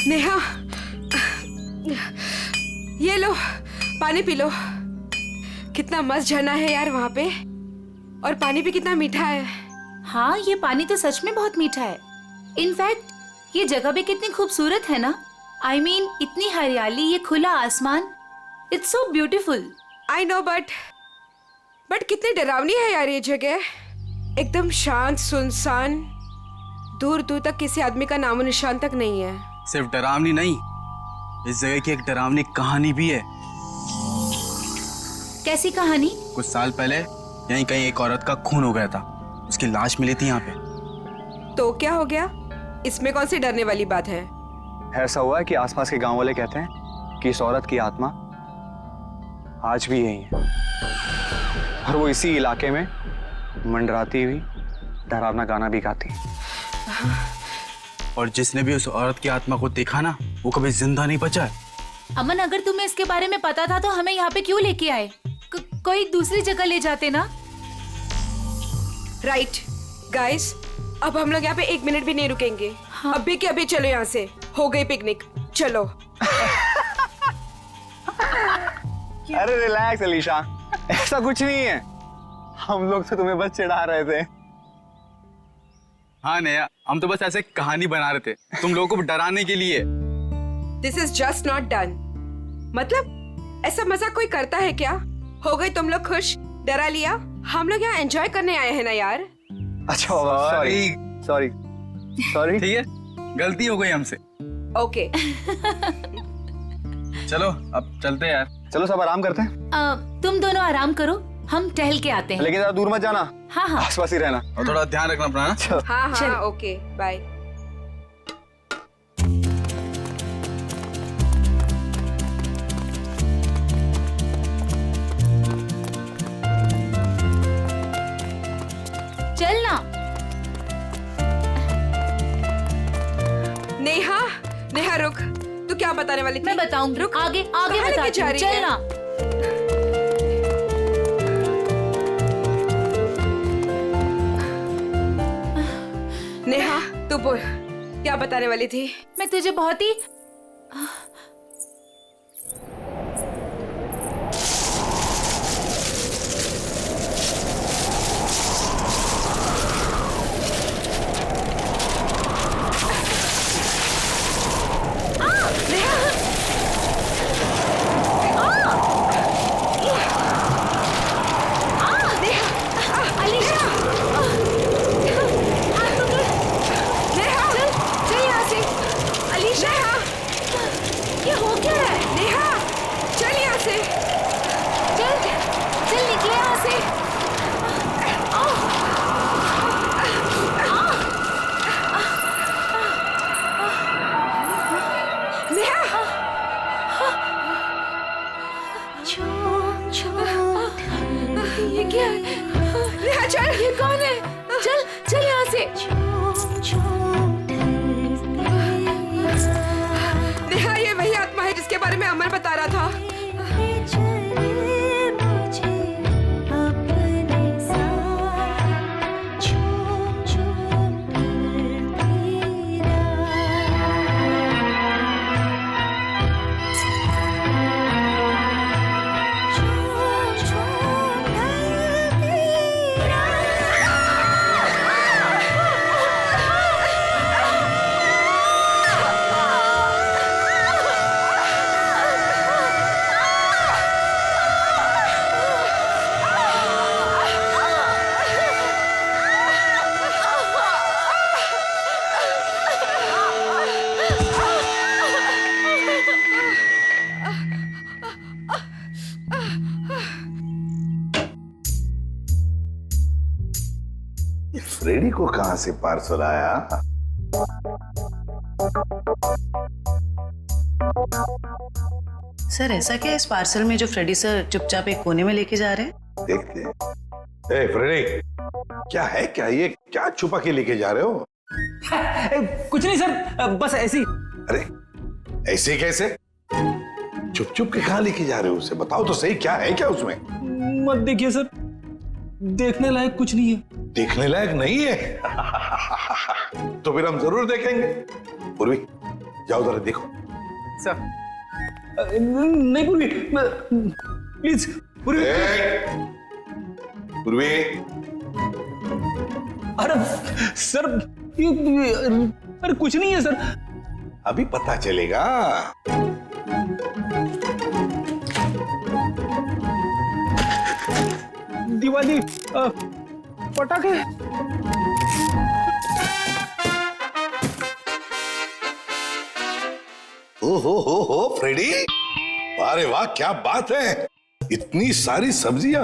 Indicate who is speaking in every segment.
Speaker 1: नेहा, ये लो पानी P low. कितना मस्त झरना है यार वहाँ पे, और पानी भी कितना मीठा है।
Speaker 2: हाँ, ये पानी तो सच में बहुत मीठा है। इनफैक्ट ये जगह भी कितनी खूबसूरत है ना। I mean, इतनी हरियाली, ये खुला आसमान, it's so beautiful.
Speaker 1: I know, but कितनी डरावनी है यार ये जगह। एकदम शांत सुनसान, दूर दूर तक किसी आदमी का नामो निशान तक नहीं है।
Speaker 3: सिर्फ डरावनी नहीं, इस जगह की एक डरावनी कहानी भी है।
Speaker 2: कैसी कहानी?
Speaker 3: कुछ साल पहले यहीं कहीं एक औरत का खून हो गया था, उसकी लाश मिली थी यहाँ पे।
Speaker 1: तो क्या हो गया? इसमें कौन सी डरने वाली बात है?
Speaker 4: ऐसा हुआ है कि आसपास के गांव वाले कहते हैं कि इस औरत की आत्मा आज भी यही है, और वो इसी इलाके में मंडराती हुई डरावना गाना भी गाती है।
Speaker 3: और जिसने भी उस औरत की आत्मा को देखा ना, वो कभी जिंदा नहीं बचा है।
Speaker 2: अमन, अगर तुम्हें इसके बारे में पता था तो हमें यहाँ पे क्यों लेके आए? कोई दूसरी जगह ले जाते ना।
Speaker 1: राइट गाइस, अब हम लोग यहाँ पे 1 मिनट भी नहीं रुकेंगे।
Speaker 2: हाँ।
Speaker 1: अभी के अभी चलो यहाँ से, हो गई पिकनिक, चलो।
Speaker 4: अरे रिलैक्स अलीशा, ऐसा कुछ नहीं है। हम लोग तो तुम्हें बस चिढ़ा रहे थे।
Speaker 3: हाँ नया, हम तो बस ऐसे कहानी बना रहे थे तुम लोगों को डराने के लिए।
Speaker 1: This is just not done. मतलब ऐसा मजाक कोई करता है क्या? हो गई तुम लोग खुश, डरा लिया। हम लोग यहाँ एंजॉय करने आए हैं ना यार।
Speaker 4: अच्छा सॉरी सॉरी सॉरी।
Speaker 3: ठीक है, गलती हो गई हमसे।
Speaker 1: ओके
Speaker 3: चलो अब चलते हैं यार।
Speaker 4: चलो सब आराम करते हैं।
Speaker 2: तुम दोनों आराम करो, हम टहल के आते हैं।
Speaker 4: लेकिन ज्यादा दूर मत जाना।
Speaker 2: हाँ हाँ,
Speaker 4: आसपास ही रहना।
Speaker 3: और थोड़ा ध्यान रखना अपना।
Speaker 1: हाँ
Speaker 2: चल।
Speaker 1: हाँ ओके बाय।
Speaker 2: चलना।
Speaker 1: नेहा, नेहा रुक, तू क्या बताने वाली थी?
Speaker 2: मैं बताऊंगी,
Speaker 1: रुक,
Speaker 2: आगे आगे
Speaker 1: कहाँ लेके
Speaker 2: बताती
Speaker 1: जा
Speaker 2: हूँ,
Speaker 1: रही है?
Speaker 2: चलना।
Speaker 1: नेहा तू बोल, क्या बताने वाली थी?
Speaker 2: मैं तुझे बहुत ही ये क्या है?
Speaker 1: नेहा चल।
Speaker 2: ये कौन है? चल चल यहाँ से।
Speaker 1: नेहा ये वही आत्मा है जिसके बारे में अमर बता रहा था।
Speaker 5: फ्रेडी को कहां से पार्सल आया?
Speaker 6: सर ऐसा क्या इस पार्सल में जो फ्रेडी सर चुपचाप एक कोने में लेके जा रहे हैं?
Speaker 5: देखते हैं। ए फ्रेडी, क्या है क्या ये? क्या छुपा के लेके जा रहे हो?
Speaker 7: कुछ नहीं सर, बस ऐसी।
Speaker 5: अरे ऐसे कैसे? चुप चुप के कहां लेके जा रहे हो उसे? बताओ तो सही, क्या है क्या उसमें?
Speaker 7: मत देखिए सर, देखने लायक कुछ नहीं है।
Speaker 5: देखने लायक नहीं है? तो फिर हम जरूर देखेंगे। पूर्वी जाओ जरा देखो।
Speaker 7: सर नहीं पूर्वी, प्लीज पूर्वी।
Speaker 5: पूर्वी,
Speaker 7: अरे सर अरे कुछ नहीं है सर।
Speaker 5: अभी पता चलेगा।
Speaker 7: दिवाली पटाखे।
Speaker 5: हो फ्रेडी, अरे वाह क्या बात है, इतनी सारी सब्जियां,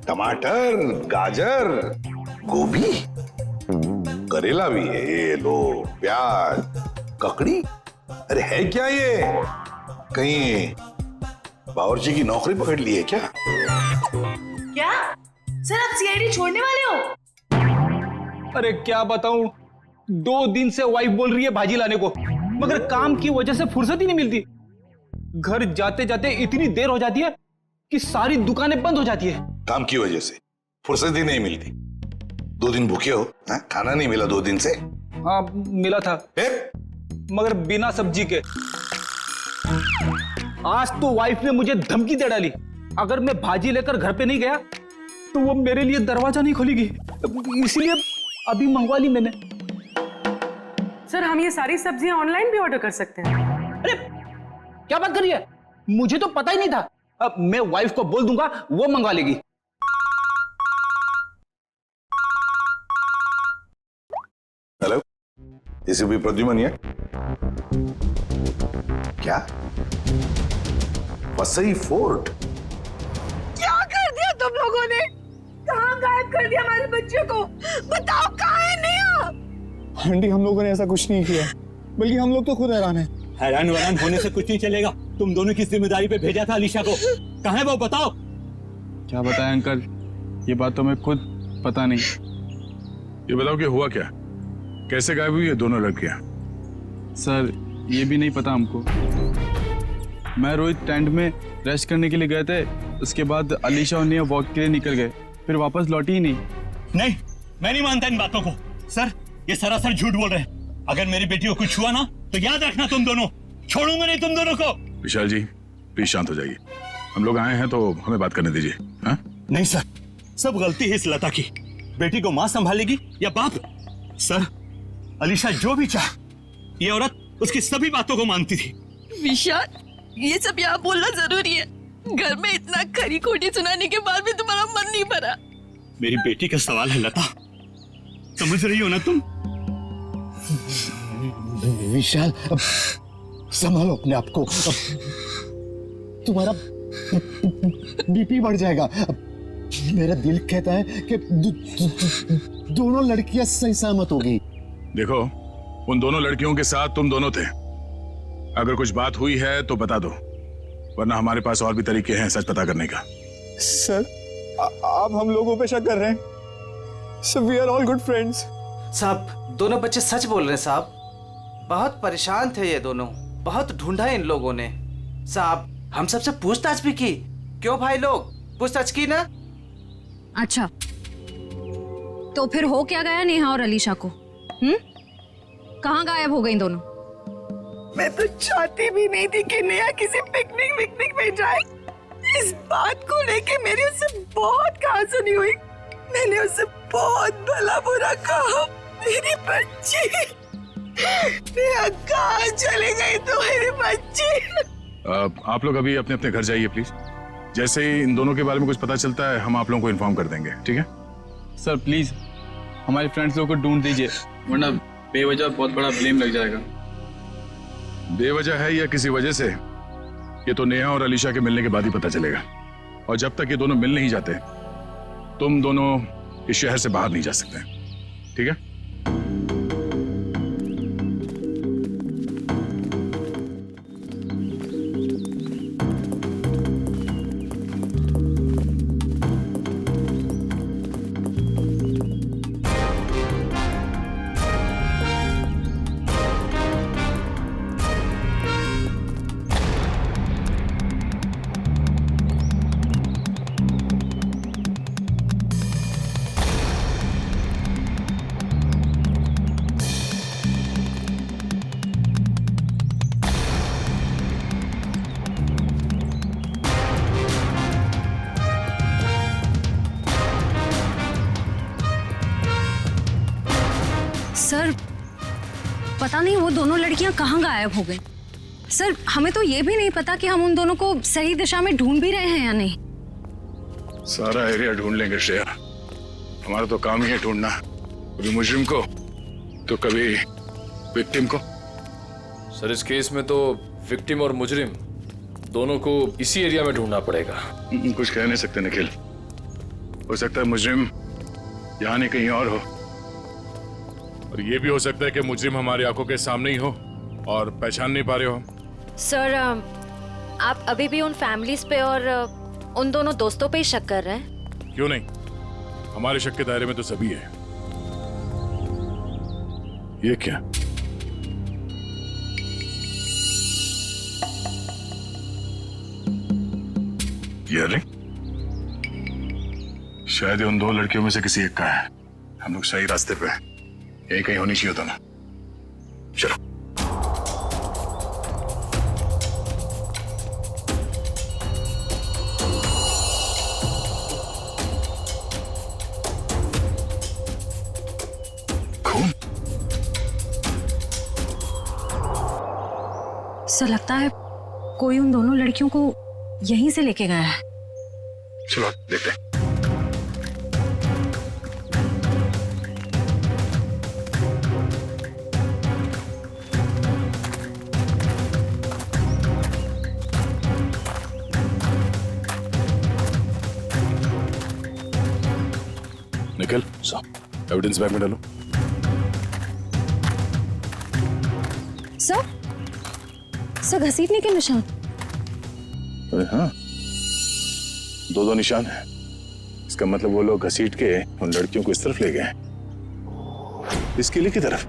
Speaker 5: टमाटर, गाजर, गोभी, करेला भी है, ये लो प्याज, ककड़ी। अरे है क्या ये, कहीं बावर्ची की नौकरी पकड़ ली है क्या?
Speaker 6: क्या सर आप सीआईडी छोड़ने वाले हो?
Speaker 7: अरे क्या बताऊं, 2 दिन से वाइफ बोल रही है भाजी लाने को, मगर काम की वजह से फुर्सत ही नहीं मिलती। घर जाते जाते इतनी देर हो जाती है कि सारी दुकानें बंद हो जाती है।
Speaker 5: काम की वजह से फुर्सत ही नहीं मिलती। 2 दिन भूखे हो, हाँ? खाना नहीं मिला 2 दिन से?
Speaker 7: हाँ मिला था,
Speaker 5: फिर?
Speaker 7: मगर बिना सब्जी के। आज तो वाइफ ने मुझे धमकी दे डाली, अगर मैं भाजी लेकर घर पे नहीं गया तो वो मेरे लिए दरवाजा नहीं खोलेगी, इसलिए अभी मंगवा ली मैंने।
Speaker 8: सर हम ये सारी सब्जियां ऑनलाइन भी ऑर्डर कर सकते हैं?
Speaker 7: अरे क्या बात कर रही है, मुझे तो पता ही नहीं था। अब मैं वाइफ को बोल दूंगा, वो मंगवा लेगी।
Speaker 5: हेलो, एसीपी प्रद्युमन है क्या? वसई फोर्ट?
Speaker 1: क्या कर दिया तुम लोगों ने? कहाँ गायब कर दिया हमारे बच्चे को? बताओ कहाँ है नेहा?
Speaker 9: आंटी हम लोगों ने ऐसा कुछ नहीं किया, बल्कि हम लोग तो खुद हैरान हैं।
Speaker 10: हैरान वैरान होने से कुछ नहीं चलेगा। तुम दोनों की जिम्मेदारी पे भेजा था अलीशा को, कहाँ है वो बताओ।
Speaker 3: क्या बताएं अंकल, ये बात तो मैं खुद पता नहीं।
Speaker 11: ये बताओ कि हुआ क्या, कैसे गायब हुई है दोनों लड़कियां?
Speaker 3: सर ये भी नहीं पता हमको। मैं रोहित टेंट में रेस्ट करने के लिए गए थे, उसके बाद अलीशा और नेहा वॉक के लिए निकल गए, फिर वापस लौटी ही नहीं।
Speaker 10: नहीं, मैं नहीं मानता इन बातों को। सर ये सरासर झूठ बोल रहे हैं। अगर मेरी बेटी को कुछ हुआ ना तो याद रखना तुम दोनों, छोड़ूंगा नहीं तुम दोनों को।
Speaker 11: विशाल जी प्लीज शांत हो जाइए, हम लोग आए हैं तो हमें बात करने दीजिए। हाँ?
Speaker 10: नहीं सर, सब गलती है इस लता की। बेटी को माँ संभालेगी या बाप? सर अलीशा जो भी चाहे, ये औरत उसकी सभी बातों को मानती थी।
Speaker 12: विशाल ये सब यहाँ बोलना जरूरी है? घर में इतना खरी खोटी सुनाने के बाद भी तुम्हारा मन नहीं भरा?
Speaker 10: मेरी बेटी का सवाल है लता, समझ रही हो ना तुम?
Speaker 9: विशाल अब संभालो अपने आप को, तुम्हारा बीपी बढ़ जाएगा। मेरा दिल कहता है कि दोनों लड़कियां सही सहमत होगी।
Speaker 11: देखो उन दोनों लड़कियों के साथ तुम दोनों थे, अगर कुछ बात हुई है तो बता दो, वरना हमारे पास और भी तरीके हैं सच पता करने का।
Speaker 9: सर आप हम लोगों पे शक कर रहे हैं? Sir we are all good friends.
Speaker 13: साहब दोनों बच्चे सच बोल रहे हैं साहब, बहुत परेशान थे ये दोनों, बहुत ढूंढा इन लोगों ने। साहब हम सबसे पूछताछ भी की। क्यों भाई लोग, पूछताछ की ना?
Speaker 14: अच्छा तो फिर हो क्या गया नेहा और अलीशा को? कहाँ गायब हो गई दोनों?
Speaker 1: मैं तो चाहती भी नहीं थी कि नेहा किसी पिकनिक में जाए। इस बात को लेके मेरी उससे बहुत कहासुनी हुई। मैंने उससे बहुत भला बुरा कहा। मेरी बच्ची नेहा कहाँ चले गई तो मेरी बच्ची?
Speaker 11: आप लोग अभी अपने अपने घर जाइए प्लीज। जैसे ही इन दोनों के बारे में कुछ पता चलता है हम आप लोगों को इन्फॉर्म कर देंगे, ठीक है?
Speaker 3: सर प्लीज हमारे फ्रेंड्स लोगों को ढूंढ दीजिए, वरना बेवजह बहुत बड़ा ब्लेम लग जाएगा।
Speaker 11: बेवजह है या किसी वजह से, ये तो नेहा और अलीशा के मिलने के बाद ही पता चलेगा। और जब तक ये दोनों मिल नहीं जाते तुम दोनों इस शहर से बाहर नहीं जा सकते, ठीक है?
Speaker 14: पता नहीं वो दोनों लड़कियां कहाँ गायब हो गई। सर हमें तो ये भी नहीं पता कि हम उन दोनों को सही दिशा में ढूंढ भी रहे हैं या नहीं।
Speaker 11: सारा एरिया ढूंढ लेंगे श्रेया, हमारा तो काम ही है ढूंढना, कभी मुजरिम को तो कभी विक्टिम को।
Speaker 15: सर इस केस में तो विक्टिम और मुजरिम दोनों को इसी एरिया में ढूंढना पड़ेगा।
Speaker 11: कुछ कह नहीं सकते निखिल, हो सकता है मुजरिम यहाँ नहीं कहीं और हो, और ये भी हो सकता है कि मुजरिम हमारी आंखों के सामने ही हो और पहचान नहीं पा रहे हो।
Speaker 16: सर आप अभी भी उन फैमिलीज पे और उन दोनों दोस्तों पे ही शक कर रहे हैं?
Speaker 11: क्यों नहीं, हमारे शक के दायरे में तो सभी है। ये क्या? ये रिंग शायद उन दो लड़कियों में से किसी एक का है। हम लोग सही रास्ते पे हैं, यही कहीं होनी चाहिए था ना। चलो
Speaker 14: सर लगता है कोई उन दोनों लड़कियों को यहीं से लेके गया है।
Speaker 11: चलो देखते हैं। निकल एविडेंस बैग में डालो।
Speaker 14: सर घसीटने के निशान।
Speaker 11: अरे हाँ, दो निशान है। इसका मतलब वो लोग घसीट के उन लड़कियों को इस तरफ ले गए, इस किले की तरफ।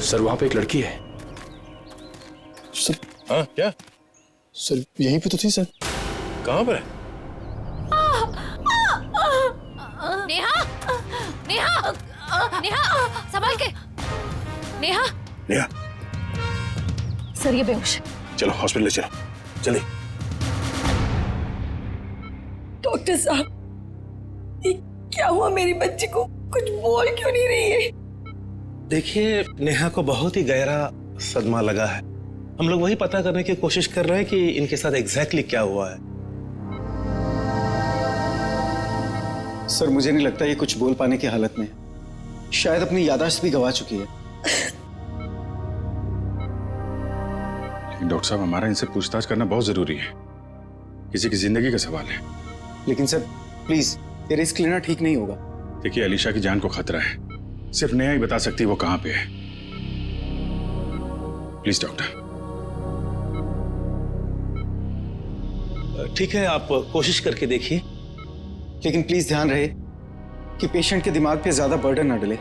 Speaker 15: सर वहां पे एक लड़की है।
Speaker 9: सर
Speaker 11: हाँ क्या?
Speaker 9: सर यहीं पे तो थी सर।
Speaker 11: कहां पर है?
Speaker 16: नेहा, नेहा, नेहा, संभाल के। नेहा,
Speaker 11: नेहा,
Speaker 14: सर ये बेहोश।
Speaker 11: चलो हॉस्पिटल ले चलो, जल्दी।
Speaker 1: डॉक्टर साहब, ये क्या हुआ मेरी बच्ची को? कुछ बोल क्यों नहीं रही है?
Speaker 10: देखिए नेहा को बहुत ही गहरा सदमा लगा है। हम लोग वही पता करने की कोशिश कर रहे हैं कि इनके साथ एग्जैक्टली क्या हुआ है।
Speaker 9: सर मुझे नहीं लगता ये कुछ बोल पाने की हालत में, शायद अपनी याददाश्त भी गंवा चुकी है।
Speaker 11: लेकिन डॉक्टर साहब हमारा इनसे पूछताछ करना बहुत जरूरी है, किसी की जिंदगी का सवाल है।
Speaker 9: लेकिन सर प्लीज ये रिस्क लेना ठीक नहीं होगा।
Speaker 11: देखिए अलीशा की जान को खतरा है, सिर्फ नेहा ही बता सकती है वो कहां पे है। Please doctor.
Speaker 10: ठीक है, आप कोशिश करके देखिए,
Speaker 9: लेकिन प्लीज ध्यान रहे कि पेशेंट के दिमाग पे ज्यादा बर्डन ना डले।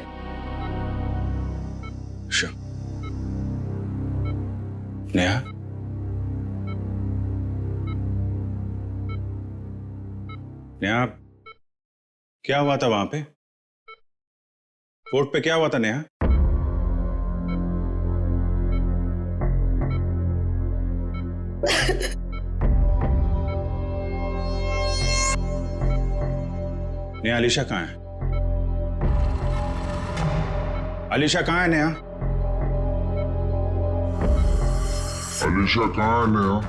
Speaker 11: नेहा, नेहा क्या हुआ था वहां पे? कोर्ट पे क्या हुआ था नेहा? नेहा अलीशा कहाँ है? अलीशा कहाँ है नेहा?
Speaker 5: अलीशा कहाँ है नेहा?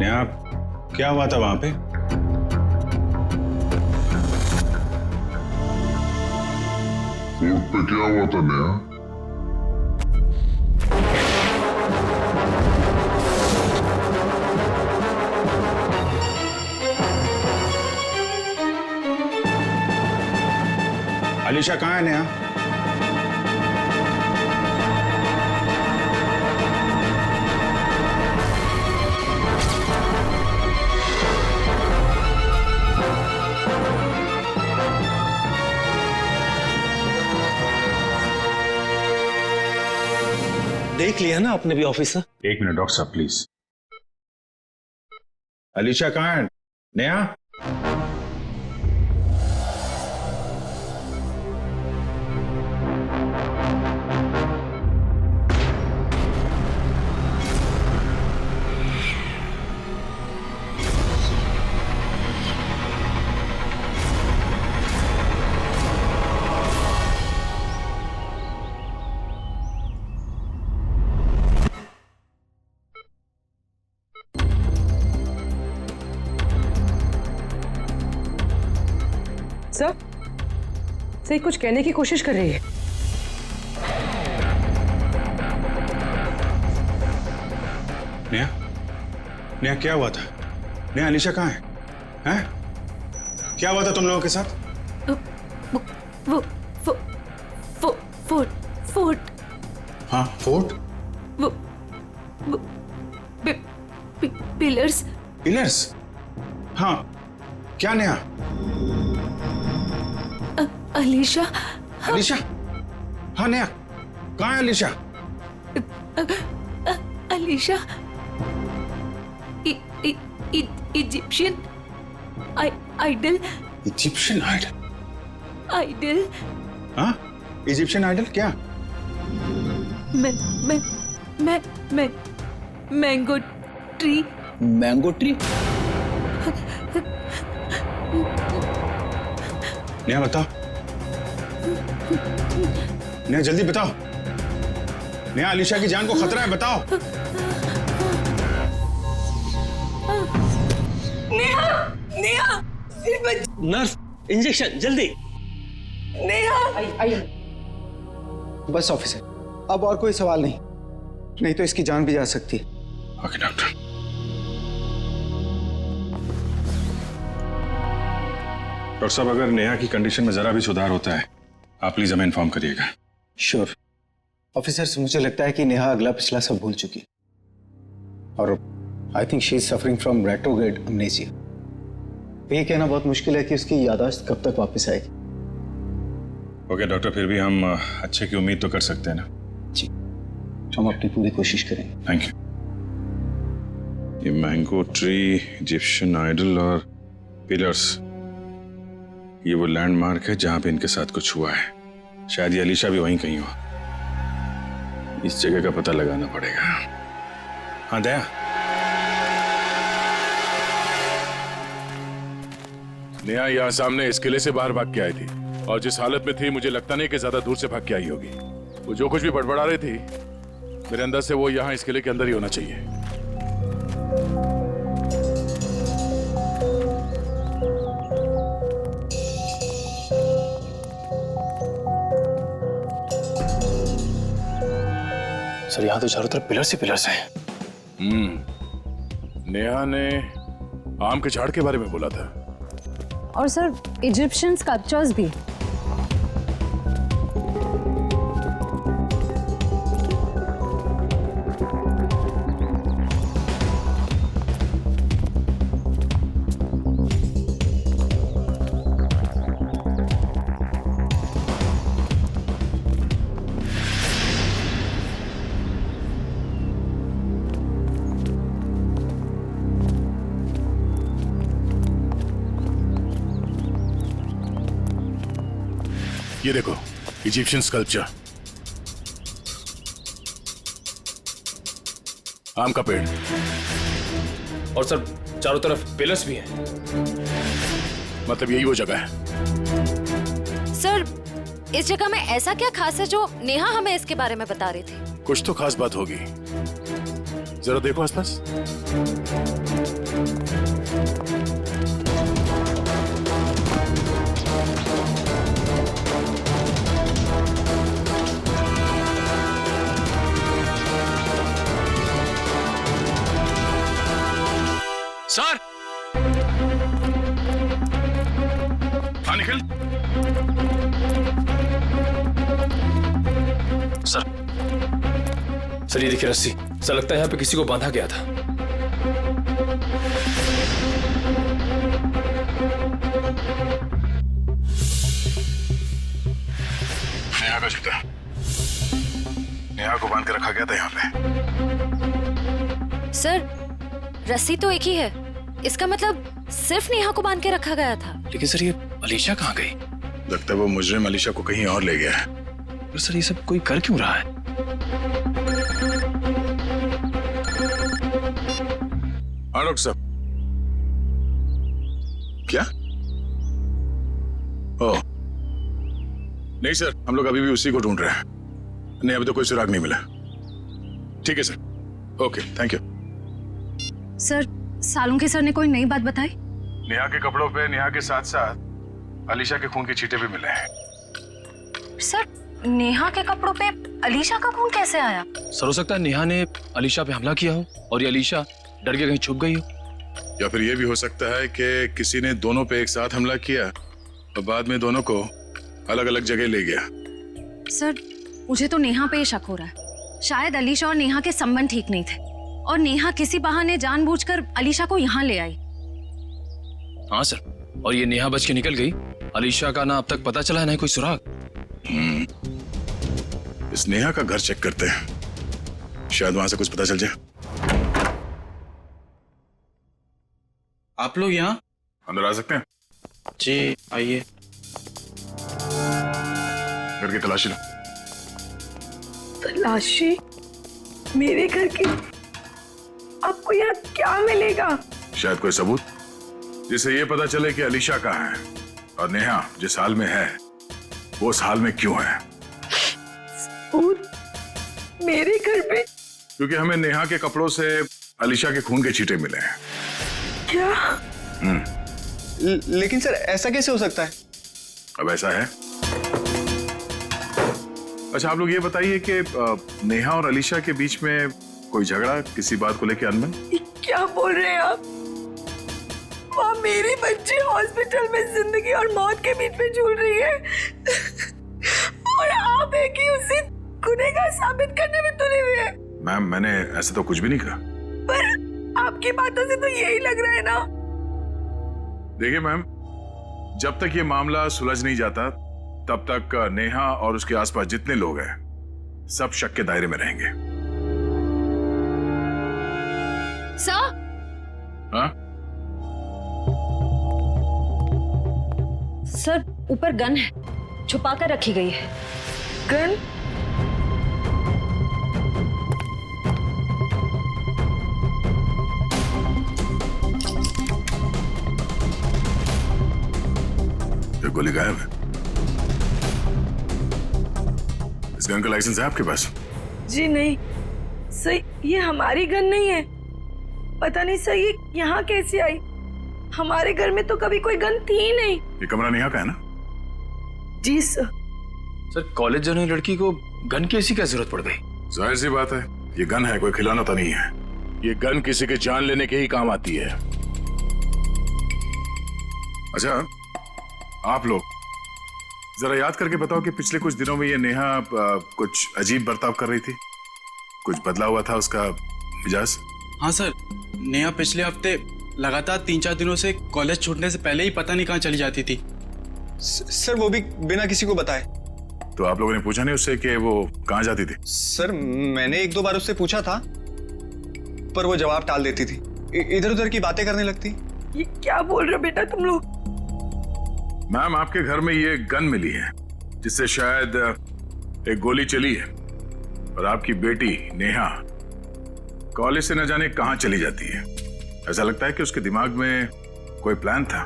Speaker 11: नेहा क्या हुआ था वहां पे?
Speaker 5: कोर्ट पे क्या हुआ था नेहा?
Speaker 11: अलीशा कहाँ है नेहा?
Speaker 10: देख लिया ना आपने भी ऑफिसर?
Speaker 11: एक मिनट डॉक्टर साहब प्लीज। अलीशा कहाँ है? नेहा?
Speaker 8: सही कुछ कहने की कोशिश कर रही है।
Speaker 11: नेहा, नेहा क्या हुआ था? नेहा, अलीशा कहाँ है? हैं? क्या हुआ था तुम लोगों के साथ?
Speaker 2: फोर्ट।
Speaker 11: हाँ, फोर्ट?
Speaker 2: पिलर्स।
Speaker 11: पिलर्स? हाँ, क्या नेहा?
Speaker 2: अलीशा।
Speaker 11: अलीशा? हाँ नेहा, कहाँ है Alisha?
Speaker 2: Alisha Egyptian idol.
Speaker 11: Egyptian idol?
Speaker 2: Idol.
Speaker 11: हाँ, इजिप्शियन आइडल क्या?
Speaker 2: Mango tree.
Speaker 7: Mango tree?
Speaker 11: Neha बताओ, नेहा जल्दी बताओ। नेहा, अलीशा की जान को खतरा है, बताओ।
Speaker 1: नेहा, नेहा,
Speaker 10: नर्स, इंजेक्शन जल्दी।
Speaker 1: नेहा।
Speaker 4: बस ऑफिसर, अब और कोई सवाल नहीं, नहीं तो इसकी जान भी जा सकती है।
Speaker 11: Okay doctor. डॉक्टर साहब, अगर नेहा की कंडीशन में जरा भी सुधार होता है, आप प्लीज हमें इन्फॉर्म करिएगा।
Speaker 4: श्योर ऑफिसर, मुझे लगता है कि नेहा अगला पिछला सब भूल चुकी है और I think she is suffering from retrograde amnesia. ये कहना बहुत मुश्किल है कि उसकी याददाश्त कब तक वापस आएगी।
Speaker 11: ओके डॉक्टर, फिर भी हम अच्छे की उम्मीद तो कर सकते हैं ना?
Speaker 4: जी, हम अपनी पूरी कोशिश करेंगे।
Speaker 11: Thank you. ये मैंगो ट्री, इजिप्शियन आइडल और पिलर्स, ये वो लैंडमार्क है जहां पे इनके साथ कुछ हुआ है। शायद ये अलीशा भी वहीं कहीं हो। इस जगह का पता लगाना पड़ेगा। हाँ दया, नेहा यहाँ सामने इस किले से बाहर भाग के आई थी और जिस हालत में थी मुझे लगता नहीं कि ज्यादा दूर से भाग के आई होगी। वो जो कुछ भी बड़बड़ा रही थी, मेरे अंदर से वो यहाँ इस किले के अंदर ही होना चाहिए।
Speaker 4: सर, यहाँ तो चारों तरफ पिलर्स ही पिलर्स हैं।
Speaker 11: नेहा ने आम के झाड़ के बारे में बोला था।
Speaker 14: और सर इजिप्शियन स्कल्पचर्स भी।
Speaker 11: ये देखो, इजिप्शियन स्कल्पचर, आम का पेड़,
Speaker 15: और सर चारों तरफ पिलर्स भी हैं।
Speaker 11: मतलब यही वो जगह है।
Speaker 16: सर, इस जगह में ऐसा क्या खास है जो नेहा हमें इसके बारे में बता रही थी?
Speaker 11: कुछ तो खास बात होगी, जरा देखो आसपास।
Speaker 15: सर,
Speaker 11: हाँ निखिल।
Speaker 15: सर ये देखिए रस्सी, सर लगता है यहाँ पे किसी को बांधा गया था।
Speaker 11: नेहा का जूता, नेहा को बांध के रखा गया था यहाँ पे।
Speaker 16: सर, रस्सी तो एक ही है, इसका मतलब सिर्फ नेहा को बांध के रखा गया था।
Speaker 11: लेकिन सर ये अलीशा कहाँ गई? लगता है वो मुजरिम अलीशा को कहीं और ले गया है।
Speaker 4: पर सर ये सब कोई कर क्यों रहा है?
Speaker 11: हाँ डॉक्टर साहब। क्या? ओह नहीं सर, हम लोग अभी भी उसी को ढूंढ रहे हैं। नहीं, अभी तो कोई सुराग नहीं मिला। ठीक है sir, okay thank you.
Speaker 14: Sir, Salunke sir ने कोई नई बात बताई?
Speaker 11: नेहा के कपड़ों पे नेहा के साथ साथ अलीशा के खून के छींटे भी मिले हैं।
Speaker 14: सर, नेहा के कपड़ों पे अलीशा का खून कैसे आया?
Speaker 15: सर हो सकता है नेहा ने अलीशा पे हमला किया हो और ये अलीशा डर के कहीं छुप गई हो।
Speaker 11: या फिर यह भी हो सकता है कि किसी ने दोनों पे एक साथ हमला किया और बाद में दोनों को अलग अलग जगह ले गया।
Speaker 14: सर, मुझे तो नेहा पे ही शक हो रहा है। शायद अलीशा और नेहा के संबंध ठीक नहीं थे और नेहा किसी बहाने जानबूझकर अलीशा को यहाँ ले आई।
Speaker 15: हाँ सर, और ये नेहा बच के निकल गई। अलीशा का ना अब तक पता चला है ना कोई सुराग।
Speaker 11: इस नेहा का घर चेक करते हैं, शायद वहां से कुछ पता चल जाए।
Speaker 3: आप लोग यहाँ
Speaker 11: अंदर आ सकते हैं?
Speaker 3: जी आइए।
Speaker 11: घर की तलाशी लो।
Speaker 1: तलाशी? मेरे घर की? आपको यहाँ क्या मिलेगा?
Speaker 11: शायद कोई सबूत जिससे ये पता चले कि अलीशा कहाँ है और नेहा जिस हाल में है वो उस हाल में क्यों है।
Speaker 1: सबूत? मेरे घर पे?
Speaker 11: क्योंकि हमें नेहा के कपड़ों से अलीशा के खून के छींटे मिले हैं।
Speaker 1: क्या?
Speaker 4: लेकिन सर ऐसा कैसे हो सकता है?
Speaker 11: अब ऐसा है। अच्छा, आप लोग ये बताइए कि नेहा और अलीशा के बीच में कोई झगड़ा, किसी बात को लेकर अनबन?
Speaker 1: क्या बोल रहे हैं आप? माँ, मेरी बच्ची हॉस्पिटल में जिंदगी और मौत के बीच में झूल रही है और आप है कि उसे गुनहगार साबित करने में तुले हुए हैं।
Speaker 11: मैम, मैंने ऐसा तो कुछ भी नहीं कहा।
Speaker 1: पर आपकी बातों से तो यही लग रहा है ना।
Speaker 11: देखिए मैम, जब तक ये मामला सुलझ नहीं जाता तब तक नेहा और उसके आसपास जितने लोग हैं सब शक के दायरे में रहेंगे।
Speaker 14: सर?
Speaker 11: हाँ?
Speaker 16: सर, ऊपर गन है, छुपा कर रखी गई है।
Speaker 1: गन?
Speaker 11: ये गोली गायब है। इस गन का लाइसेंस है आपके पास?
Speaker 1: जी नहीं सर, ये हमारी गन नहीं है। पता नहीं सर ये यहाँ कैसे आई। हमारे घर में तो कभी कोई गन थी ही नहीं।
Speaker 11: ये कमरा नेहा का है ना?
Speaker 1: जी सर।
Speaker 15: सर, कॉलेज जाने वाली लड़की को गन की ऐसी क्या जरूरत पड़ गई?
Speaker 11: जाहिर सी बात है, ये गन है, कोई खिलौना तो नहीं है। ये गन किसी के जान लेने के ही काम आती है। अच्छा, आप लोग जरा याद करके बताओ कि पिछले कुछ दिनों में ये नेहा कुछ अजीब बर्ताव कर रही थी। कुछ बदला हुआ था उसका मिजाज?
Speaker 3: हाँ सर, नेहा पिछले हफ्ते लगातार 3-4 दिनों से कॉलेज छूटने से पहले ही पता नहीं कहाँ चली जाती थी।
Speaker 4: सर, वो भी बिना किसी को बताए।
Speaker 11: तो आप लोगों ने पूछा नहीं उससे कि वो कहाँ जाती थी?
Speaker 4: सर, मैंने 1-2 बार उससे पूछा था पर वो जवाब टाल देती थी, इधर उधर की बातें करने लगती।
Speaker 1: ये क्या बोल रहे हो बेटा तुम लोग?
Speaker 11: मैम, आपके घर में ये गन मिली है जिससे शायद एक गोली चली है और आपकी बेटी नेहा कॉलेज से न जाने कहां चली जाती है। ऐसा लगता है कि उसके दिमाग में कोई प्लान था।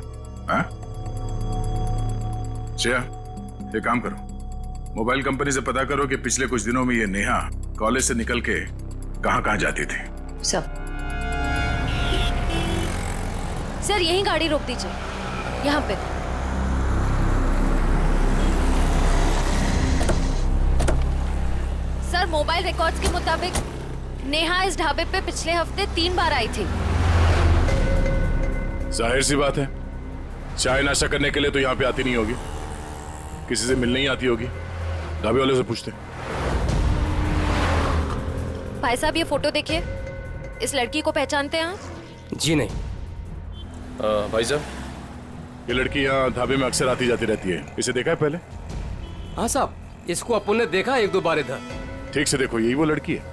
Speaker 11: हाँ? श्रेया, ये काम करो, मोबाइल कंपनी से पता करो कि पिछले कुछ दिनों में ये नेहा कॉलेज से निकल के कहां जाती थी।
Speaker 16: सर, यही गाड़ी रोक दीजिए, यहाँ पे। सर, मोबाइल रिकॉर्ड्स के मुताबिक नेहा इस ढाबे पे पिछले हफ्ते 3 बार आई थी।
Speaker 11: जाहिर सी बात है, चाय नाश्ता करने के लिए तो यहाँ पे आती नहीं होगी, किसी से मिलने ही आती होगी। ढाबे वाले से पूछते।
Speaker 16: भाई साहब, ये फोटो देखिए, इस लड़की को पहचानते हैं आप?
Speaker 15: जी नहीं। भाई साहब,
Speaker 11: ये लड़की यहाँ ढाबे में अक्सर आती जाती रहती है, इसे देखा है पहले?
Speaker 17: हाँ साहब, इसको अपन ने देखा 1-2 बार इधर।
Speaker 11: ठीक से देखो, यही वो लड़की है।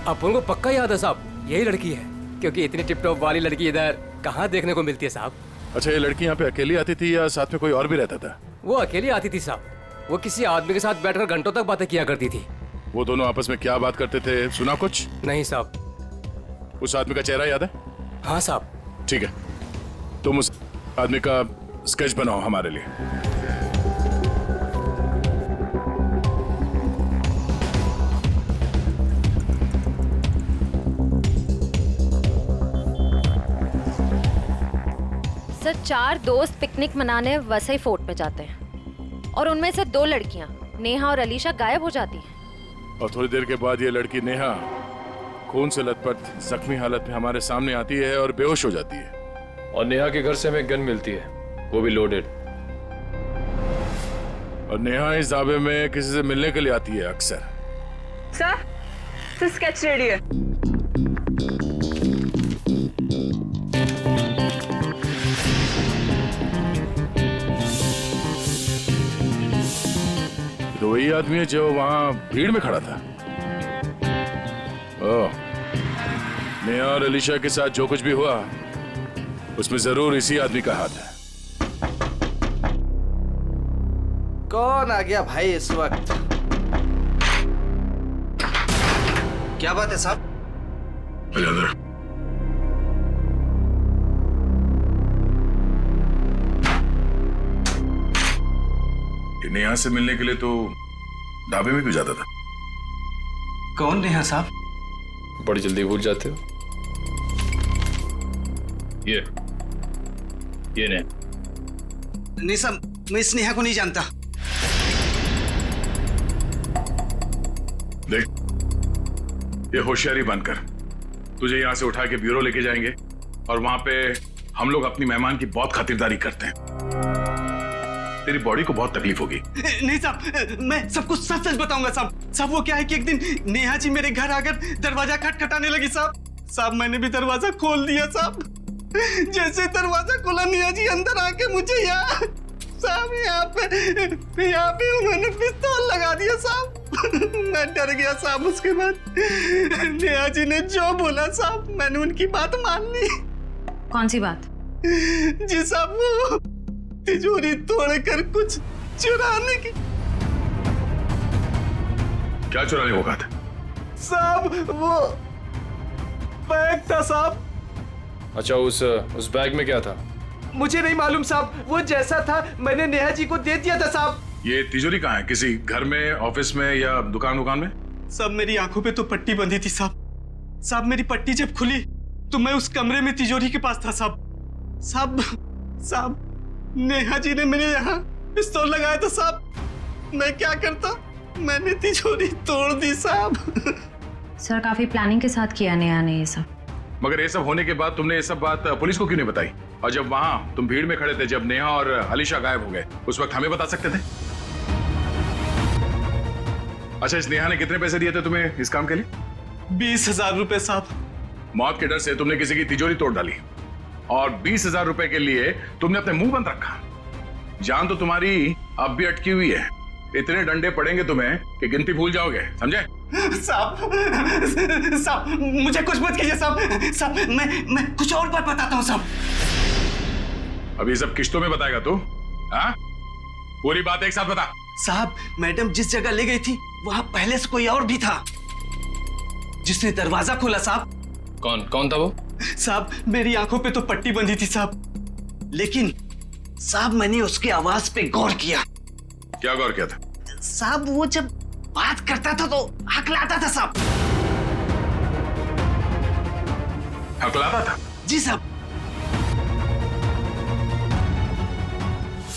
Speaker 17: अपन को पक्का याद है साहब, यही लड़की है, क्योंकि इतनी टिप टॉप वाली लड़की इधर कहाँ देखने को मिलती है साहब।
Speaker 11: अच्छा, ये लड़की यहाँ पे अकेली आती थी या साथ में कोई और भी रहता था?
Speaker 17: वो अकेली आती थी साहब, वो किसी आदमी के साथ बैठकर घंटों तक बातें किया करती थी।
Speaker 11: वो दोनों आपस में क्या बात करते थे, सुना कुछ?
Speaker 17: नहीं साहब।
Speaker 11: उस आदमी का चेहरा याद है?
Speaker 17: हाँ साहब।
Speaker 11: ठीक है, तुम उस आदमी का स्केच बनाओ हमारे लिए।
Speaker 16: सर 4 दोस्त पिकनिक मनाने वसई फोर्ट में जाते हैं और उनमें से 2 लड़कियां नेहा और अलीशा गायब हो जाती हैं।
Speaker 11: और थोड़ी देर के बाद ये लड़की नेहा खून से लथपथ जख्मी हालत में हमारे सामने आती है और बेहोश हो जाती है।
Speaker 15: और नेहा के घर से हमें गन मिलती है, वो भी लोडेड।
Speaker 11: और नेहा इस ढाबे में किसी से मिलने के लिए आती है अक्सर।
Speaker 1: सर स्केच रेडी है।
Speaker 11: तो वही आदमी है जो वहां भीड़ में खड़ा था। ओह, नेहा और अलीशा के साथ जो कुछ भी हुआ उसमें जरूर इसी आदमी का हाथ है।
Speaker 13: कौन आ गया भाई इस वक्त? क्या बात है साहब?
Speaker 11: नेहा से मिलने के लिए तो ढाबे में क्यों जाता था?
Speaker 13: कौन नेहा साहब?
Speaker 15: बड़ी जल्दी भूल जाते हो। ये नेहा।
Speaker 13: नहीं साहब, मैं इस नेहा को नहीं जानता।
Speaker 11: देख, ये होशियारी बनकर तुझे यहां से उठा के ब्यूरो लेके जाएंगे और वहां पे हम लोग अपनी मेहमान की बहुत खातिरदारी करते हैं। तेरी बॉडी को बहुत तकलीफ होगी।
Speaker 18: नहीं साहब, मैं सब कुछ सच सच बताऊंगा साहब। साहब वो क्या है कि एक दिन नेहा जी मेरे घर आकर दरवाजा खटखटाने लगी साहब। मैंने भी दरवाजा खोल दिया साहब। जैसे दरवाजा खोला नेहा जी अंदर आके मुझे यहाँ पे उन्होंने पिस्तौल लगा दिया साहब। मैं डर गया साहब। उसके बाद नेहा जी ने जो बोला साहब, मैंने उनकी बात मान ली।
Speaker 14: कौन सी बात?
Speaker 18: जी साहब, वो तिजोरी तोड़कर कुछ चुराने की।
Speaker 11: क्या चुराने को कहा था?
Speaker 18: साहब वो बैग था साहब।
Speaker 15: अच्छा, उस बैग में क्या था?
Speaker 18: मुझे नहीं मालूम साहब, वो जैसा था मैंने नेहा जी को दे दिया था साहब।
Speaker 11: ये तिजोरी कहाँ है? किसी घर में, ऑफिस में या दुकान में?
Speaker 18: साहब मेरी आंखों पे तो पट्टी बंधी थी साहब। मेरी पट्टी जब खुली तो मैं उस कमरे में तिजोरी के पास था साहब। नेहा जी ने मेरे यहाँ पिस्तौल लगाया था साहब। मैं क्या करता, मैंने तिजोरी तोड़ दी साहब।
Speaker 14: सर काफी प्लानिंग के साथ किया नेहा ने ये सब।
Speaker 11: मगर ये सब होने के बाद तुमने ये सब बात पुलिस को क्यों नहीं बताई? और जब वहां तुम भीड़ में खड़े थे, जब नेहा और अलीशा गायब हो गए, उस वक्त हमें बता सकते थे। अच्छा, इस नेहा ने कितने पैसे दिए थे तुम्हें इस काम के लिए?
Speaker 18: 20,000 रुपए साहब।
Speaker 11: मौत के डर से तुमने किसी की तिजोरी तोड़ डाली और 20,000 रुपए के लिए तुमने अपने मुंह बंद रखा। जान तो तुम्हारी अब भी अटकी हुई है। इतने डंडे पड़ेंगे तुम्हें कि गिनती भूल जाओगे, समझे?
Speaker 18: साहब मुझे कुछ मत कीजिए साहब। मैं कुछ और बात बताता हूँ साहब।
Speaker 11: अभी सब किश्तों में बताएगा तू? हाँ, पूरी बात एक साथ बता।
Speaker 18: साहब मैडम जिस जगह ले गई थी वहां पहले से कोई और भी था जिसने दरवाजा खोला साहब।
Speaker 15: कौन था वो?
Speaker 18: साहब मेरी आंखों पे तो पट्टी बंधी थी साहब, लेकिन साहब मैंने उसकी आवाज पे गौर किया।
Speaker 11: क्या गौर किया था?
Speaker 18: साहब वो जब बात करता था तो हकलाता था साहब।
Speaker 11: हकलाता था?
Speaker 18: जी साहब।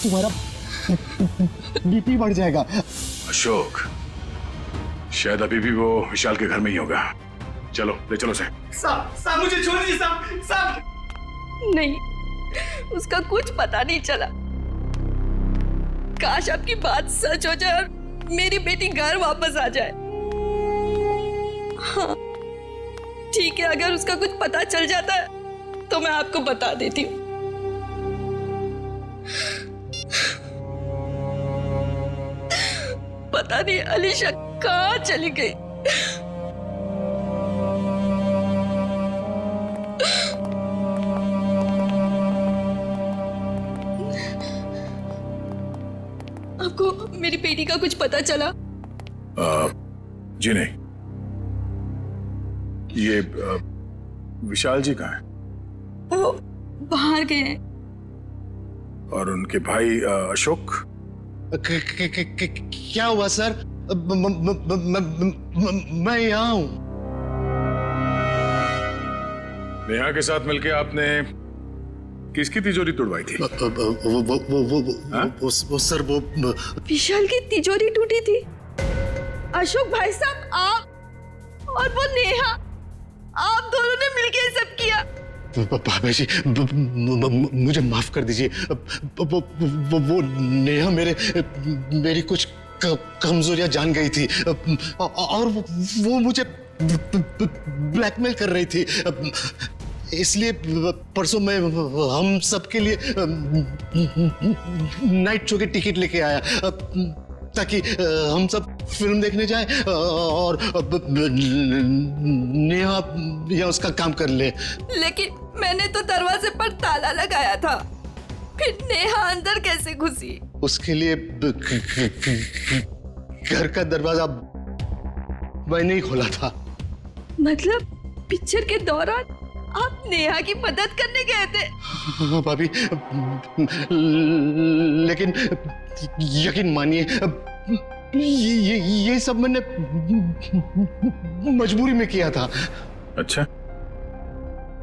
Speaker 9: तुम्हारा बीपी बढ़ जाएगा।
Speaker 11: अशोक, शायद अभी भी वो विशाल के घर में ही होगा। चलो ले चलो से।
Speaker 18: साहब मुझे छोड़ दीजिए साहब।
Speaker 12: नहीं, उसका कुछ पता नहीं चला। काश आपकी बात सच हो जाए और मेरी बेटी घर वापस आ जाए। हाँ ठीक है, अगर उसका कुछ पता चल जाता है तो मैं आपको बता देती हूँ। पता नहीं अलीशा कहाँ चली गई। आपको मेरी बेटी का कुछ पता चला?
Speaker 11: जी नहीं। ये विशाल जी कहाँ हैं?
Speaker 12: वो बाहर गए हैं।
Speaker 11: और उनके भाई अशोक?
Speaker 9: क्या हुआ सर? मैं यहाँ हूँ।
Speaker 11: नेहा के साथ मिलके आपने किसकी तिजोरी तुड़वाई थी?
Speaker 9: वो सर वो
Speaker 12: विशाल की तिजोरी टूटी थी। अशोक भाई साहब, आप और वो नेहा, आप दोनों ने मिलकर सब किया।
Speaker 9: भाभी जी मुझे माफ कर दीजिए। वो नेहा मेरी कुछ कमजोरियां जान गई थी और वो मुझे ब्लैकमेल कर रही थी। इसलिए परसों मैं हम सबके लिए नाइट शो की टिकट लेके आया ताकि हम सब फिल्म देखने जाएं और नेहा या उसका काम कर ले।
Speaker 12: लेकिन मैंने तो दरवाजे पर ताला लगाया था, फिर नेहा अंदर कैसे घुसी?
Speaker 9: उसके लिए घर का दरवाजा मैंने ही खोला था।
Speaker 12: मतलब पिक्चर के दौरान आप नेहा की मदद करने गए थे?
Speaker 9: हाँ भाभी, लेकिन यकीन मानिए ये सब मैंने मजबूरी में किया था।
Speaker 11: अच्छा,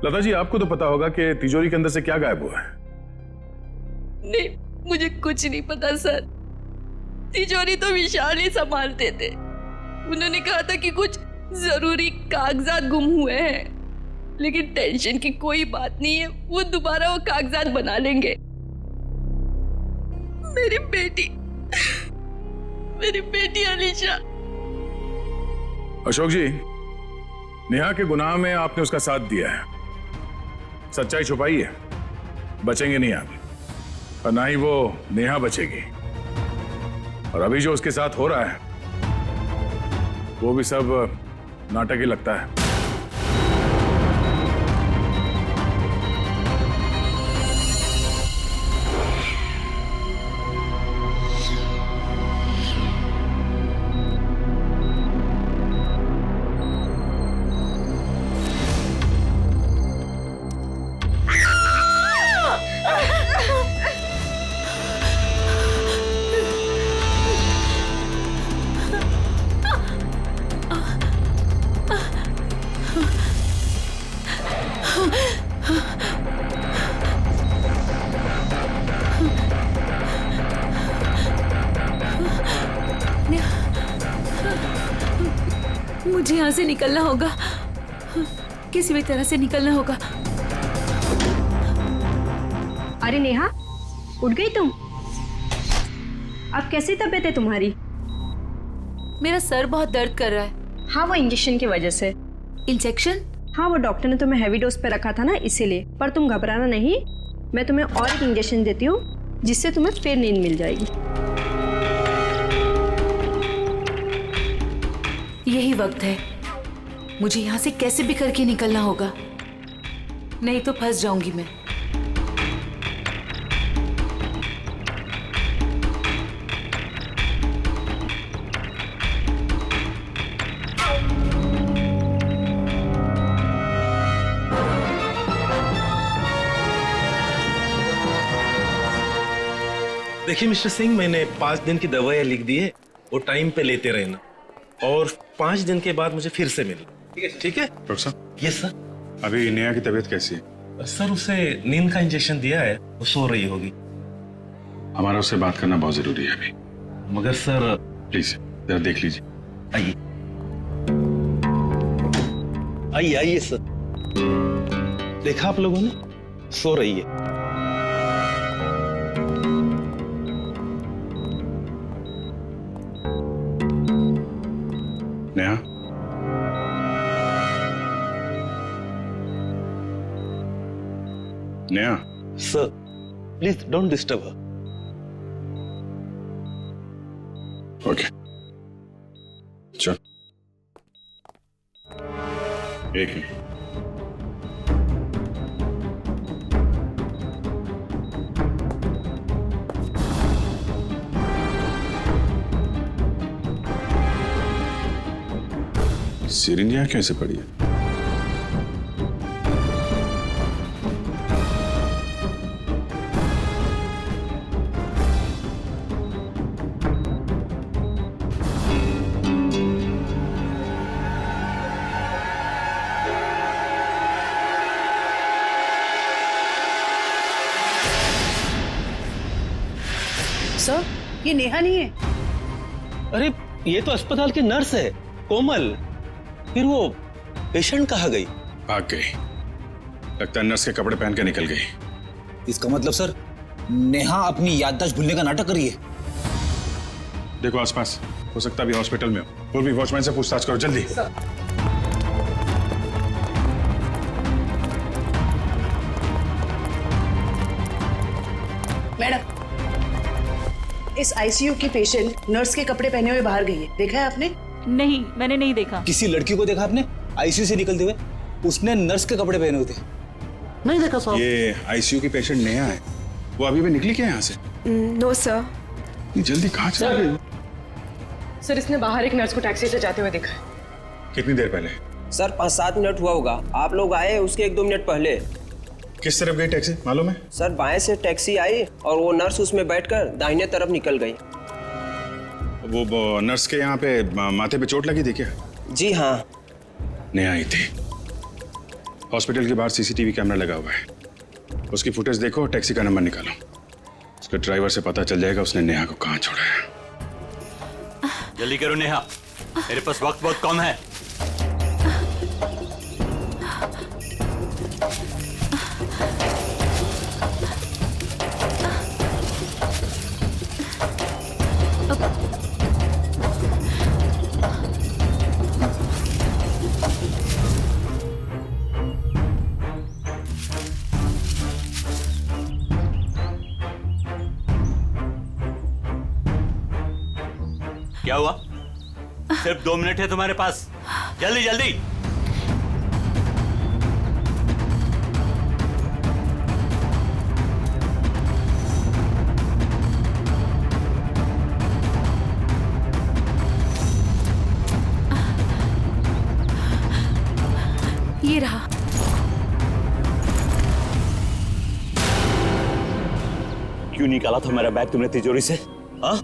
Speaker 11: लता जी आपको तो पता होगा कि तिजोरी के अंदर से क्या गायब हुआ है?
Speaker 12: नहीं, मुझे कुछ नहीं पता सर। तिजोरी तो विशाल ही संभालते थे। उन्होंने कहा था कि कुछ जरूरी कागजात गुम हुए हैं, लेकिन टेंशन की कोई बात नहीं है, वो दोबारा वो कागजात बना लेंगे। मेरी बेटी अलीशा।
Speaker 11: अशोक जी, नेहा के गुनाह में आपने उसका साथ दिया है। सच्चाई छुपाई है, बचेंगे नहीं आप, और ना ही वो नेहा बचेगी। और अभी जो उसके साथ हो रहा है वो भी सब नाटक ही लगता है।
Speaker 2: मुझे यहाँ से निकलना होगा, किसी भी तरह से निकलना होगा।
Speaker 19: अरे नेहा, उठ गई तुम? अब कैसी तबीयत है तुम्हारी?
Speaker 2: मेरा सर बहुत दर्द कर रहा है।
Speaker 19: हाँ, वो इंजेक्शन की वजह से।
Speaker 2: इंजेक्शन?
Speaker 19: हाँ, वो डॉक्टर ने तुम्हें हैवी डोज पे रखा था ना, इसीलिए। पर तुम घबराना नहीं, मैं तुम्हें और एक इंजेक्शन देती हूँ जिससे तुम्हें फिर नींद मिल जाएगी।
Speaker 2: यही वक्त है, मुझे यहाँ से कैसे भी करके निकलना होगा, नहीं तो फंस जाऊंगी मैं।
Speaker 10: देखिए मिस्टर सिंह, मैंने 5 दिन की दवाइयाँ लिख दी है, वो टाइम पे लेते रहना, और 5 दिन के बाद मुझे फिर से मिलना। ठीक है
Speaker 11: डॉक्टर साहब?
Speaker 10: Yes sir.
Speaker 11: अभी नेहा की तबीयत कैसी है?
Speaker 10: सर, उसे नींद का इंजेक्शन दिया है, वो सो रही होगी।
Speaker 11: हमारा उससे बात करना बहुत जरूरी है अभी।
Speaker 10: मगर सर
Speaker 11: प्लीज जरा देख लीजिए।
Speaker 10: आइए आइए आइए सर। देखा आप लोगों ने, सो रही है।
Speaker 11: Neha, Neha.
Speaker 10: Sir please don't disturb her.
Speaker 11: Okay, चल। एक मिनट। सिरिंज यहाँ कैसे पड़ी है?
Speaker 6: सर, ये नेहा नहीं है।
Speaker 10: अरे ये तो अस्पताल की नर्स है, कोमल। फिर वो पेशेंट कहाँ गई?
Speaker 11: भाग गई। लगता है नर्स के कपड़े पहन के निकल गई।
Speaker 20: इसका मतलब सर, नेहा अपनी याददाश्त भूलने का नाटक कर रही है।
Speaker 11: देखो आसपास, हो सकता भी हॉस्पिटल में हो। पूर्वी वॉचमैन से पूछताछ करो जल्दी।
Speaker 6: मैडम, इस आईसीयू की पेशेंट नर्स के कपड़े पहने हुए बाहर गई है, देखा है आपने?
Speaker 21: नहीं, मैंने नहीं देखा।
Speaker 20: किसी लड़की को देखा आपने आईसीयू से निकलते हुए? उसने नर्स के कपड़े पहने हुए थे।
Speaker 9: नहीं देखा साहब।
Speaker 11: ये आईसीयू की पेशेंट नेहा है। वो अभी भी निकली क्या यहाँ से?
Speaker 8: No sir.
Speaker 11: जल्दी कहाँ चल गई?
Speaker 8: सर, इसने बाहर एक नर्स को टैक्सी से जाते हुए देखा है।
Speaker 11: कितनी देर पहले?
Speaker 22: सर 5-7 मिनट हुआ होगा। आप लोग आए उसके 1-2 मिनट पहले।
Speaker 11: किस तरफ गई टैक्सी मालूम है?
Speaker 22: सर बाएं से टैक्सी आई और वो नर्स उसमें बैठकर दाहिने तरफ निकल गई।
Speaker 11: वो नर्स के यहाँ पे माथे पे चोट लगी थी क्या?
Speaker 22: जी हाँ।
Speaker 11: नेहा आई थी। हॉस्पिटल के बाहर सीसीटीवी कैमरा लगा हुआ है, उसकी फुटेज देखो, टैक्सी का नंबर निकालो। उसके ड्राइवर से पता चल जाएगा उसने नेहा को कहाँ छोड़ा है।
Speaker 10: जल्दी करो नेहा, मेरे पास वक्त बहुत कम है। क्या हुआ? सिर्फ 2 मिनट है तुम्हारे पास, जल्दी जल्दी।
Speaker 2: ये रहा।
Speaker 10: क्यों निकाला था मेरा बैग तुमने तिजोरी से? हाँ?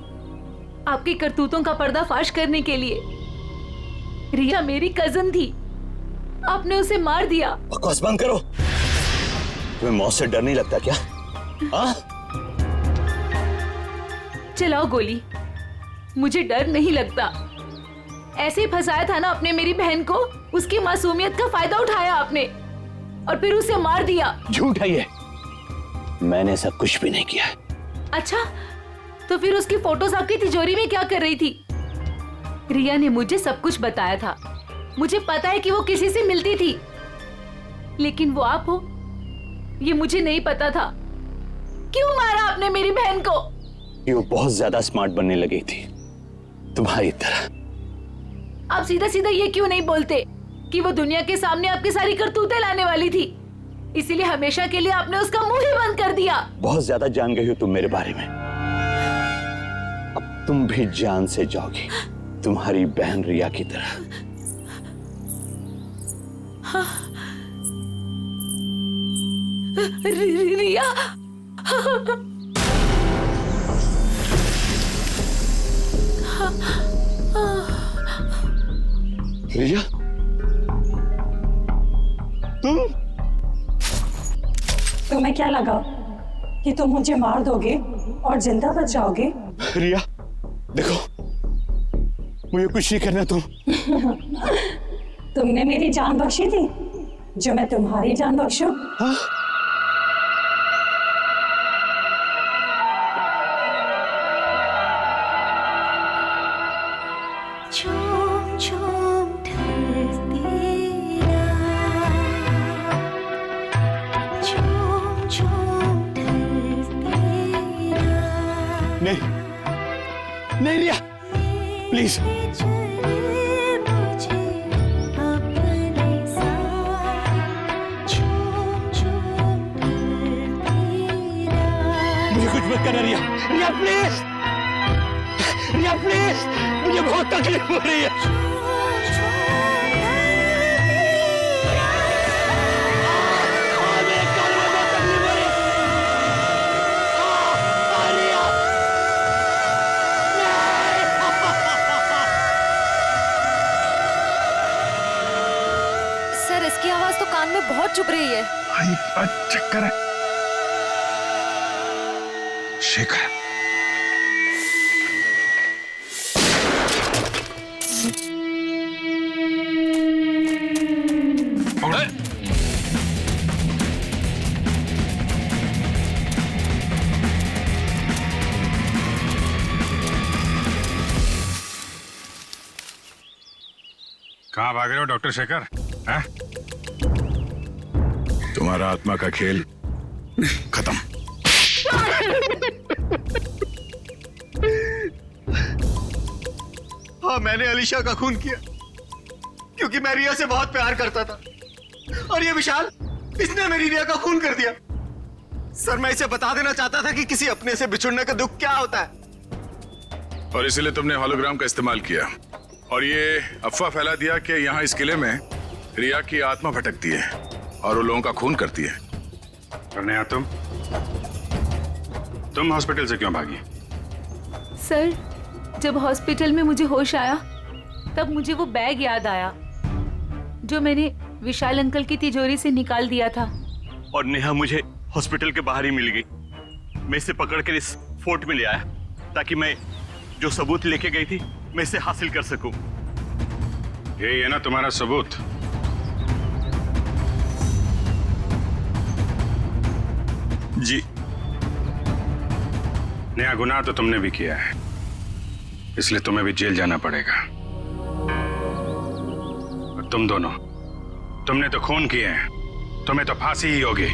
Speaker 2: आपकी करतूतों का पर्दाफाश करने के लिए। रिया मेरी कजन थी, आपने उसे मार दिया।
Speaker 10: बकवास बंद करो। तुम्हें मौत से डर नहीं लगता क्या? हाँ?
Speaker 2: चलाओ गोली, मुझे डर नहीं लगता। ऐसे ही फंसाया था ना आपने मेरी बहन को, उसकी मासूमियत का फायदा उठाया आपने और फिर उसे मार दिया।
Speaker 10: झूठ है ये, मैंने सब कुछ भी नहीं किया।
Speaker 2: अच्छा, तो फिर उसकी फोटोज आपकी तिजोरी में क्या कर रही थी? रिया ने मुझे सब कुछ बताया था। मुझे पता है कि वो किसी से मिलती थी, लेकिन वो आप हो ये मुझे नहीं पता था। क्यों मारा आपने मेरी बहन को?
Speaker 10: वो बहुत ज्यादा स्मार्ट बनने लगी थी तुम्हारी तरह।
Speaker 2: आप सीधा सीधा ये क्यों नहीं बोलते कि वो दुनिया के सामने आपकी सारी करतूतें लाने वाली थी, इसीलिए हमेशा के लिए आपने उसका मुंह ही बंद कर दिया।
Speaker 10: बहुत ज्यादा जान गई हो तुम मेरे बारे में, अब तुम भी जान से जाओगी तुम्हारी बहन रिया की तरह।
Speaker 2: हाँ। रिया
Speaker 10: रिया,
Speaker 23: तुम्हें क्या लगा कि तुम मुझे मार दोगे और जिंदा बच जाओगे?
Speaker 10: रिया देखो, मुझे कुछ नहीं करना।
Speaker 23: तुमने मेरी जान बख्शी थी, जो मैं तुम्हारी जान बख्शूं?
Speaker 10: हाँ? नहीं नहीं रिया, प्लीज। मुझे कुछ मत करना रिया। रिया प्लीज, रिया प्लीज, मुझे बहुत तकलीफ हो रही है।
Speaker 16: इसकी आवाज तो कान में बहुत चुभ रही है।
Speaker 11: चक्कर है। शेखर, कहाँ भाग रहे हो डॉक्टर शेखर? हैं? तुम्हारा आत्मा का खेल खत्म।
Speaker 18: हाँ, मैंने अलीशा का खून किया क्योंकि मैं रिया से बहुत प्यार करता था, और ये विशाल, इसने मेरी रिया का खून कर दिया। सर, मैं इसे बता देना चाहता था कि किसी अपने से बिछुड़ने का दुख क्या होता है।
Speaker 11: और इसीलिए तुमने होलोग्राम का इस्तेमाल किया और ये अफवाह फैला दिया कि यहाँ इस किले में रिया की आत्मा भटकती है और वो लोगों का खून करती है।
Speaker 3: और नेहा, तुम हॉस्पिटल से क्यों भागी?
Speaker 2: सर, जब हॉस्पिटल में मुझे होश आया तब मुझे वो बैग याद आया जो मैंने विशाल अंकल की तिजोरी से निकाल दिया था।
Speaker 10: और नेहा मुझे हॉस्पिटल के बाहर ही मिल गई। मैं इसे पकड़कर इस फोर्ट में ले आया ताकि मैं जो सबूत लेके गई थी मैं इसे हासिल कर सकूं।
Speaker 3: यही है ना तुम्हारा सबूत?
Speaker 10: जी।
Speaker 3: नया गुनाह तो तुमने भी किया है, इसलिए तुम्हें भी जेल जाना पड़ेगा। और तुम दोनों, तुमने तो खून किए हैं, तुम्हें तो फांसी ही होगी।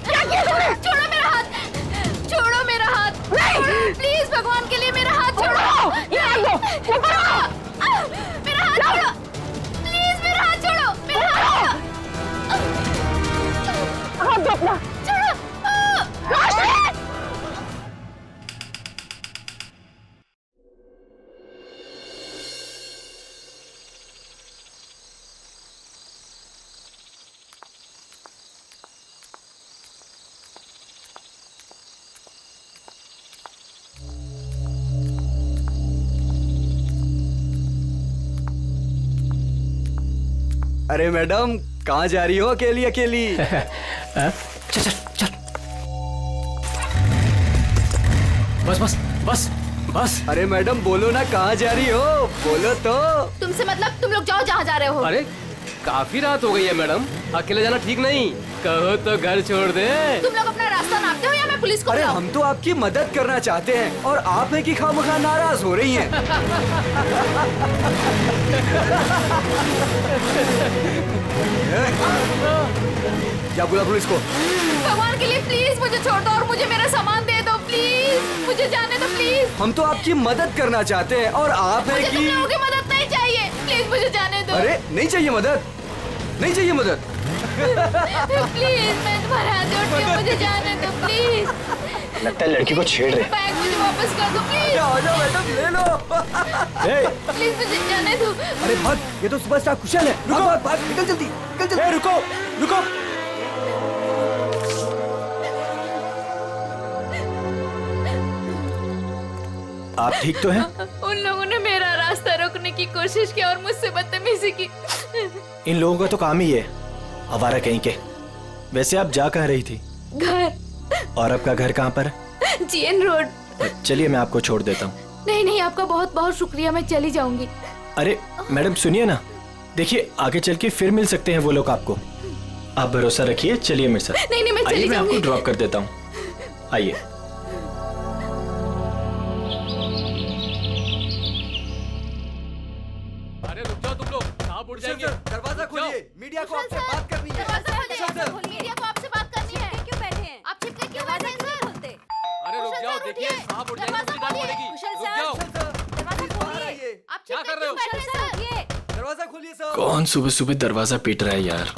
Speaker 12: क्या किया तुमने? छोड़ो मेरा हाथ, छोड़ो मेरा हाथ, प्लीज भगवान के लिए मेरा हाथ छोड़ो। ये मेरा हाथ छोड़ो, प्लीज मेरा हाथ छोड़ो, मेरा हाथ छोड़ो, छोड़ो।
Speaker 17: अरे मैडम, कहाँ जा रही हो अकेली अकेली? चल चल चल। बस बस बस बस। अरे मैडम बोलो ना, कहाँ जा रही हो? बोलो तो।
Speaker 12: तुमसे मतलब तुम लोग जाओ जहाँ जा रहे हो।
Speaker 17: अरे काफी रात हो गई है मैडम, अकेले जाना ठीक नहीं। कहो तो घर छोड़ दे।
Speaker 12: तुम लोग अपना रास्ता नापते हो या मैं पुलिस को
Speaker 17: अरे
Speaker 12: बुलाऊं?
Speaker 17: हम तो आपकी मदद करना चाहते हैं और आप है कि खामखा नाराज हो रही हैं। क्या बोला पुलिस को?
Speaker 12: भगवान के लिए प्लीज मुझे छोड़ दो और मुझे मेरा सामान दे दो, प्लीज मुझे जाने दो, प्लीज।
Speaker 17: हम तो आपकी मदद करना चाहते हैं और आप है
Speaker 12: मुझे
Speaker 17: कि
Speaker 12: तुम लोगों की मदद नहीं चाहिए, प्लीज मुझे जाने दो।
Speaker 17: अरे नहीं चाहिए मदद, नहीं चाहिए मदद।
Speaker 12: प्लीज मैं तुम्हारे हाथ जोड़ती हूँ, मुझे जाने दो प्लीज।
Speaker 4: लगता है लड़की को छेड़ रहे।
Speaker 12: बैग मुझे वापस कर दो प्लीज।
Speaker 17: आ जाओ मैडम, ले लो।
Speaker 12: प्लीज मुझे जाने दो।
Speaker 17: अरे भाग, ये तो सुपरस्टार कुशल है। रुको, भाग भाग, निकल जल्दी, निकल जल्दी। रुको रुको।
Speaker 20: आप ठीक तो हैं?
Speaker 12: उन लोगों ने मेरा रास्ता रोकने की कोशिश की और मुझसे बदतमीजी की।
Speaker 20: इन लोगों का तो काम ही है, आवारा कहीं के। वैसे आप जा कहाँ रही थी?
Speaker 12: घर।
Speaker 20: और आपका घर कहाँ पर है?
Speaker 12: GN road.
Speaker 20: चलिए मैं आपको छोड़ देता हूँ।
Speaker 12: नहीं नहीं, आपका बहुत बहुत शुक्रिया, मैं चली जाऊंगी।
Speaker 20: अरे मैडम सुनिए ना, देखिए आगे चल के फिर मिल सकते हैं वो लोग आपको। आप भरोसा रखिए, चलिए मेरे साथ।
Speaker 12: नहीं नहीं, मैं चली
Speaker 20: आइए, मैं
Speaker 12: जाऊंगी।
Speaker 20: आपको ड्रॉप कर देता हूँ, आइए।
Speaker 17: अरे रुक जाओ तुम लोग, कहाँ उड़ जाएंगे? दरवाजा खोलिए, मीडिया को आपसे बात करनी है।
Speaker 12: मीडिया को आपसे बात करनी है। क्यों बैठे हैं आप? छिपके क्यों बैठे हैं सर?
Speaker 17: अरे रुक जाओ, देखिए साहब उड़ जाएंगे, मुझे डांट पड़ेगी। रुक जाओ।
Speaker 12: आप
Speaker 17: क्या कर रहे हो? दरवाजा खोलिए सर।
Speaker 20: कौन सुबह सुबह दरवाजा पीट रहा है यार?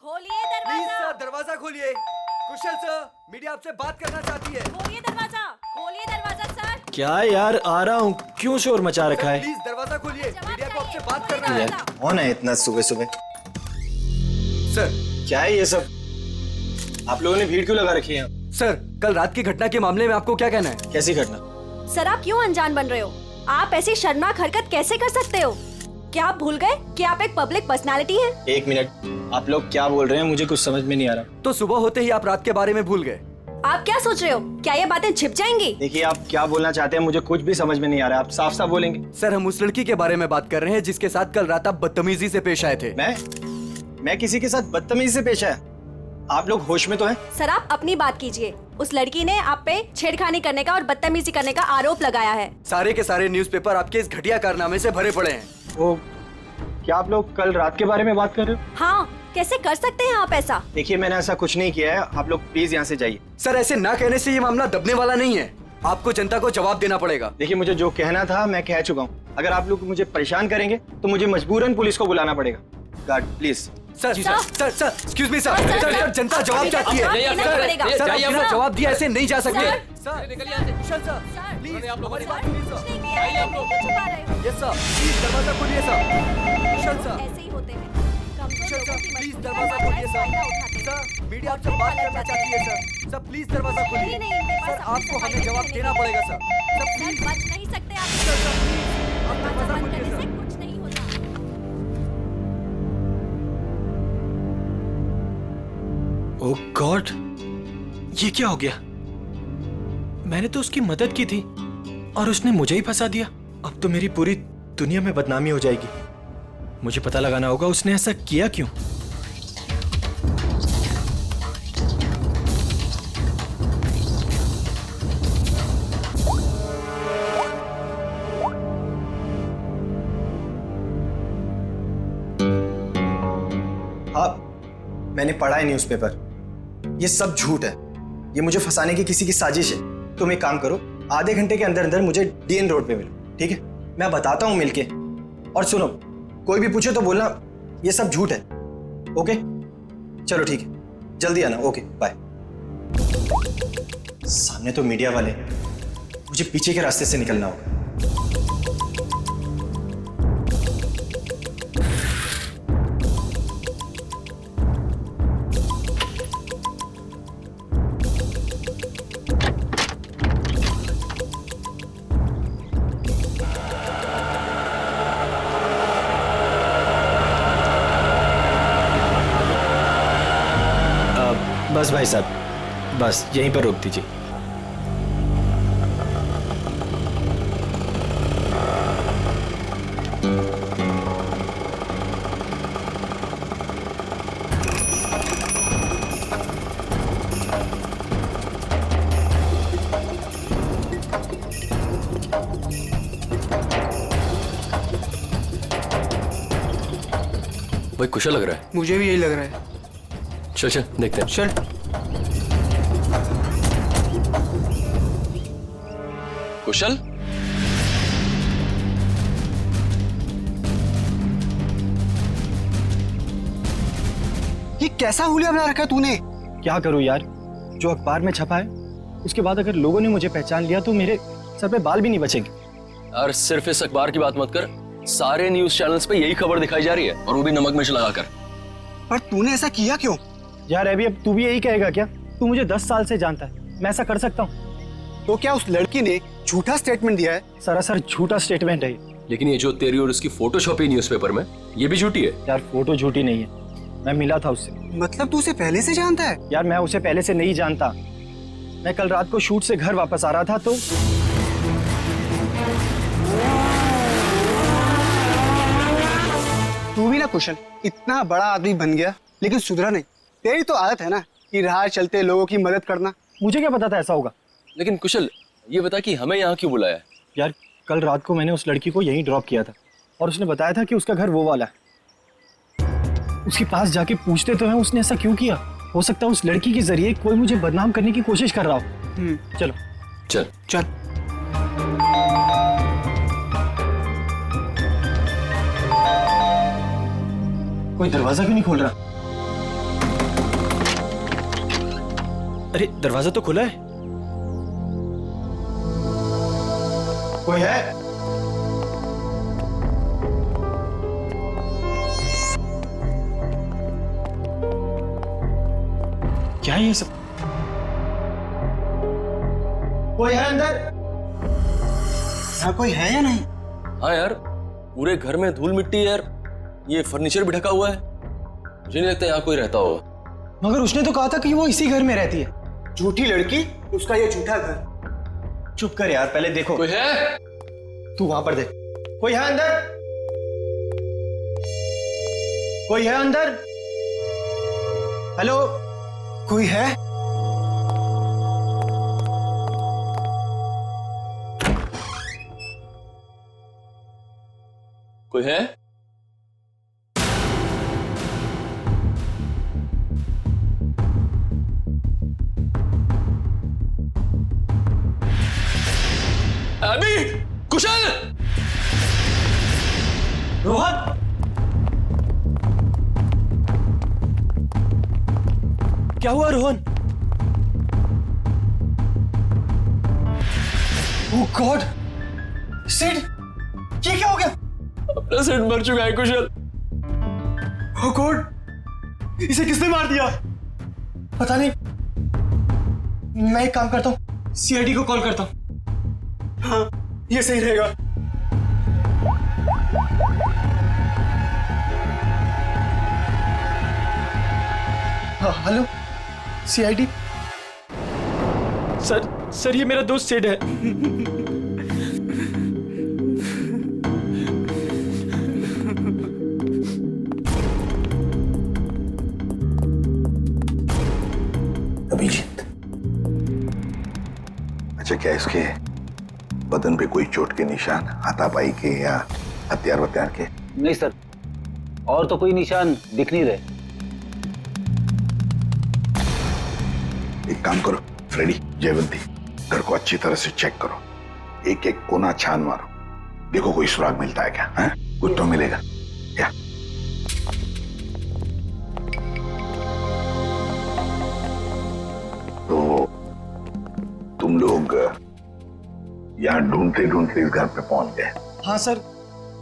Speaker 12: खोलिए
Speaker 17: प्लीज सर, दरवाजा खोलिए। कुशल सर, मीडिया आपसे बात करना चाहती है।
Speaker 12: खोलिए दरवाजा, खोलिए दरवाजा सर।
Speaker 20: क्या यार, आ रहा हूँ, क्यों शोर मचा रखा है?
Speaker 17: प्लीज दरवाजा खोलिए, मीडिया को आपसे बात करना है।
Speaker 9: कौन है इतना सुबह सुबह?
Speaker 17: सर
Speaker 20: क्या है ये सब? आप लोगों ने भीड़ क्यों लगा रखी है?
Speaker 17: सर, कल रात की घटना के मामले में आपको क्या कहना है?
Speaker 20: कैसी घटना?
Speaker 19: सर आप क्यों अनजान बन रहे हो? आप ऐसी शर्मनाक हरकत कैसे कर सकते हो? क्या आप भूल गए कि आप एक पब्लिक पर्सनालिटी हैं?
Speaker 20: एक मिनट, आप लोग क्या बोल रहे हैं? मुझे कुछ समझ में नहीं आ रहा।
Speaker 17: तो सुबह होते ही आप रात के बारे में भूल गए।
Speaker 19: आप क्या सोच रहे हो? क्या ये बातें छिप जाएंगी?
Speaker 20: देखिए आप क्या बोलना चाहते हैं, मुझे कुछ भी समझ में नहीं आ रहा। आप साफ साफ बोलेंगे।
Speaker 17: सर, हम उस लड़की के बारे में बात कर रहे हैं जिसके साथ कल रात आप बदतमीजी से पेश आए थे।
Speaker 20: मैं किसी के साथ बदतमीजी से पेश आया? आप लोग होश में तो हैं?
Speaker 1: सर आप अपनी बात कीजिए। उस लड़की ने आप पे छेड़खानी करने का और बदतमीजी करने का आरोप लगाया है।
Speaker 5: सारे के सारे न्यूज़पेपर आपके इस घटिया कारनामे से भरे पड़े हैं।
Speaker 20: वो क्या आप लोग कल रात के बारे में बात कर रहे हो?
Speaker 1: हाँ, कैसे कर सकते हैं आप ऐसा?
Speaker 20: देखिए मैंने ऐसा कुछ नहीं किया है, आप लोग प्लीज यहाँ से जाइए।
Speaker 5: सर ऐसे ना कहने से ये मामला दबने वाला नहीं है, आपको जनता को जवाब देना पड़ेगा।
Speaker 20: देखिए मुझे जो कहना था मैं कह चुका हूँ, अगर आप लोग मुझे परेशान करेंगे तो मुझे मजबूरन पुलिस को बुलाना पड़ेगा। Guard please.
Speaker 5: Sir excuse me sir, sir जनता जवाब चाहती है। सर आपने जवाब दिया, ऐसे नहीं जा सकते। यस सर, प्लीज दरवाजा खोलिए सर।
Speaker 1: ऐसे ही होते हैं।
Speaker 5: प्लीज दरवाजा खोलिए सर, मीडिया आपसे बात करना चाहती है सर। सर प्लीज दरवाजा खोलिए सर, आपको हमें जवाब देना पड़ेगा सर।
Speaker 1: सर बच नहीं सकते आप। दरवाजा बंद करने से कुछ नहीं होता।
Speaker 20: ओह गॉड, ये क्या हो गया? मैंने तो उसकी मदद की थी और उसने मुझे ही फंसा दिया। अब तो मेरी पूरी दुनिया में बदनामी हो जाएगी। मुझे पता लगाना होगा उसने ऐसा किया क्यों। हाँ, मैंने पढ़ा है न्यूज़पेपर। ये सब झूठ है, ये मुझे फंसाने की किसी की साजिश है। तुम एक काम करो, आधे घंटे के अंदर अंदर मुझे डीएन रोड पे मिलो, ठीक है? मैं बताता हूँ मिलके। और सुनो, कोई भी पूछे तो बोलना ये सब झूठ है। ओके चलो ठीक है, जल्दी आना। Okay bye. सामने तो मीडिया वाले, मुझे पीछे के रास्ते से निकलना होगा। बस भाई साहब, बस यहीं पर रोक दीजिए।
Speaker 15: भाई कुशल लग रहा है।
Speaker 18: मुझे भी यही लग रहा है।
Speaker 15: चल चल देखते हैं।
Speaker 18: चल।
Speaker 15: कुशल,
Speaker 18: ये कैसा हुलिया बना रखा है तूने?
Speaker 20: क्या करूं यार, जो अखबार में छपा है उसके बाद अगर लोगों ने मुझे पहचान लिया तो मेरे सर पे बाल भी नहीं बचेंगे।
Speaker 15: और सिर्फ इस अखबार की बात मत कर, सारे न्यूज चैनल्स पे यही खबर दिखाई जा रही है, और वो भी नमक मिर्च लगाकर।
Speaker 18: पर तूने ऐसा किया क्यों?
Speaker 20: यार अभी अब तू भी यही कहेगा क्या? तू मुझे 10 साल से जानता है, मैं ऐसा कर सकता हूँ?
Speaker 18: तो क्या उस लड़की ने झूठा स्टेटमेंट दिया है?
Speaker 20: सरासर झूठा स्टेटमेंट है।
Speaker 15: लेकिन ये जो तेरी और उसकी फोटो छपी न्यूज़पेपर में, ये भी झूठी है।
Speaker 20: यार फोटो झूठी नहीं है, मैं मिला था उससे।
Speaker 18: मतलब तू उसे पहले से जानता है?
Speaker 20: यार मैं उसे पहले से नहीं जानता, मैं कल रात को शूट से घर वापस आ रहा था तो
Speaker 18: तू भी ना कुशल, इतना बड़ा आदमी बन गया लेकिन सुधरा नहीं। तेरी तो आदत है ना कि राह चलते लोगों की मदद करना।
Speaker 20: मुझे क्या पता था ऐसा होगा।
Speaker 15: लेकिन कुशल ये बता कि हमें यहाँ क्यों बुलाया है?
Speaker 20: यार कल रात को मैंने उस लड़की को यहीं ड्रॉप किया था और उसने बताया था कि उसका घर वो वाला है। उसके पास जाके पूछते तो हैं उसने ऐसा क्यों किया। हो सकता है उस लड़की के जरिए कोई मुझे बदनाम करने की कोशिश कर रहा हो। चलो
Speaker 15: चल
Speaker 18: चल।
Speaker 20: कोई दरवाजा क्यों नहीं खोल रहा? अरे दरवाजा तो खुला है। कोई है? क्या है ये सब? कोई है अंदर?
Speaker 18: यहाँ कोई है या नहीं?
Speaker 15: हाँ यार, पूरे घर में धूल मिट्टी यार, ये फर्नीचर भी ढका हुआ है, मुझे नहीं लगता यहाँ कोई रहता होगा।
Speaker 20: मगर उसने तो कहा था कि वो इसी घर में रहती है।
Speaker 18: झूठी लड़की, उसका ये झूठा घर।
Speaker 20: चुप कर यार, पहले देखो।
Speaker 15: कोई है?
Speaker 20: तू वहां पर देख। कोई है अंदर? कोई है अंदर? हेलो कोई है?
Speaker 15: कोई है? अभी कुशल,
Speaker 20: रोहन, क्या हुआ रोहन? ओह गॉड, सिड, ये क्या हो गया?
Speaker 15: अपना सिड मर चुका है कुशल।
Speaker 20: ओह गॉड, इसे किसने मार दिया? पता नहीं। मैं एक काम करता हूँ, सीआईडी को कॉल करता हूँ। हाँ, ये सही रहेगा। हाँ, हेलो, सीआईडी। सर ये मेरा दोस्त सिड है।
Speaker 7: अभिजीत, अच्छा क्या इसके बदन पे कोई चोट के निशान, हाथापाई के या हथियार वत्यार के?
Speaker 13: नहीं सर, और तो कोई निशान दिख नहीं रहे।
Speaker 7: एक काम करो फ्रेडी, जयवंती, घर को अच्छी तरह से चेक करो, एक एक कोना छान मारो, देखो कोई सुराग मिलता है क्या? है? कुछ तो मिलेगा क्या? तो तुम लोग यहाँ ढूंढते ढूंढते इस घर पे पहुंच गए?
Speaker 20: हाँ सर,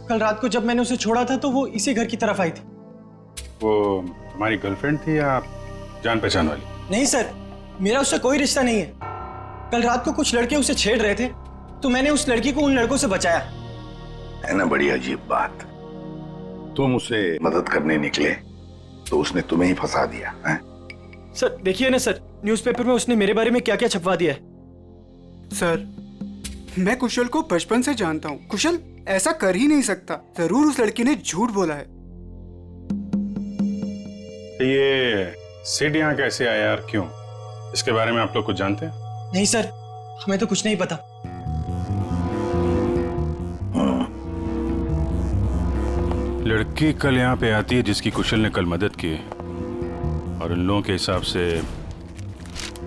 Speaker 20: कल रात को जब मैंने उसे छोड़ा था तो वो इसी घर की तरफ आई थी।
Speaker 3: वो हमारी गर्लफ्रेंड थी या जान पहचान वाली?
Speaker 20: नहीं सर, मेरा उससे कोई रिश्ता नहीं है। कल रात को कुछ लड़के उसे छेड़ रहे थे तो मैंने उस लड़की को उन लड़कों से बचाया।
Speaker 7: है ना बड़ी अजीब बात, तुम उसे मदद करने निकले तो उसने तुम्हें ही फंसा दिया है?
Speaker 20: सर देखिए ना सर, न्यूज़पेपर में उसने मेरे बारे में क्या क्या छपवा दिया है।
Speaker 18: सर, मैं कुशल को बचपन से जानता हूँ, कुशल ऐसा कर ही नहीं सकता, जरूर उस लड़की ने झूठ बोला है।
Speaker 3: ये सिड यहाँ कैसे आया और क्यों, इसके बारे में आप लोग कुछ जानते हैं?
Speaker 20: नहीं सर, हमें तो कुछ नहीं पता।
Speaker 3: लड़की कल यहाँ पे आती है जिसकी कुशल ने कल मदद की, और उन लोगों के हिसाब से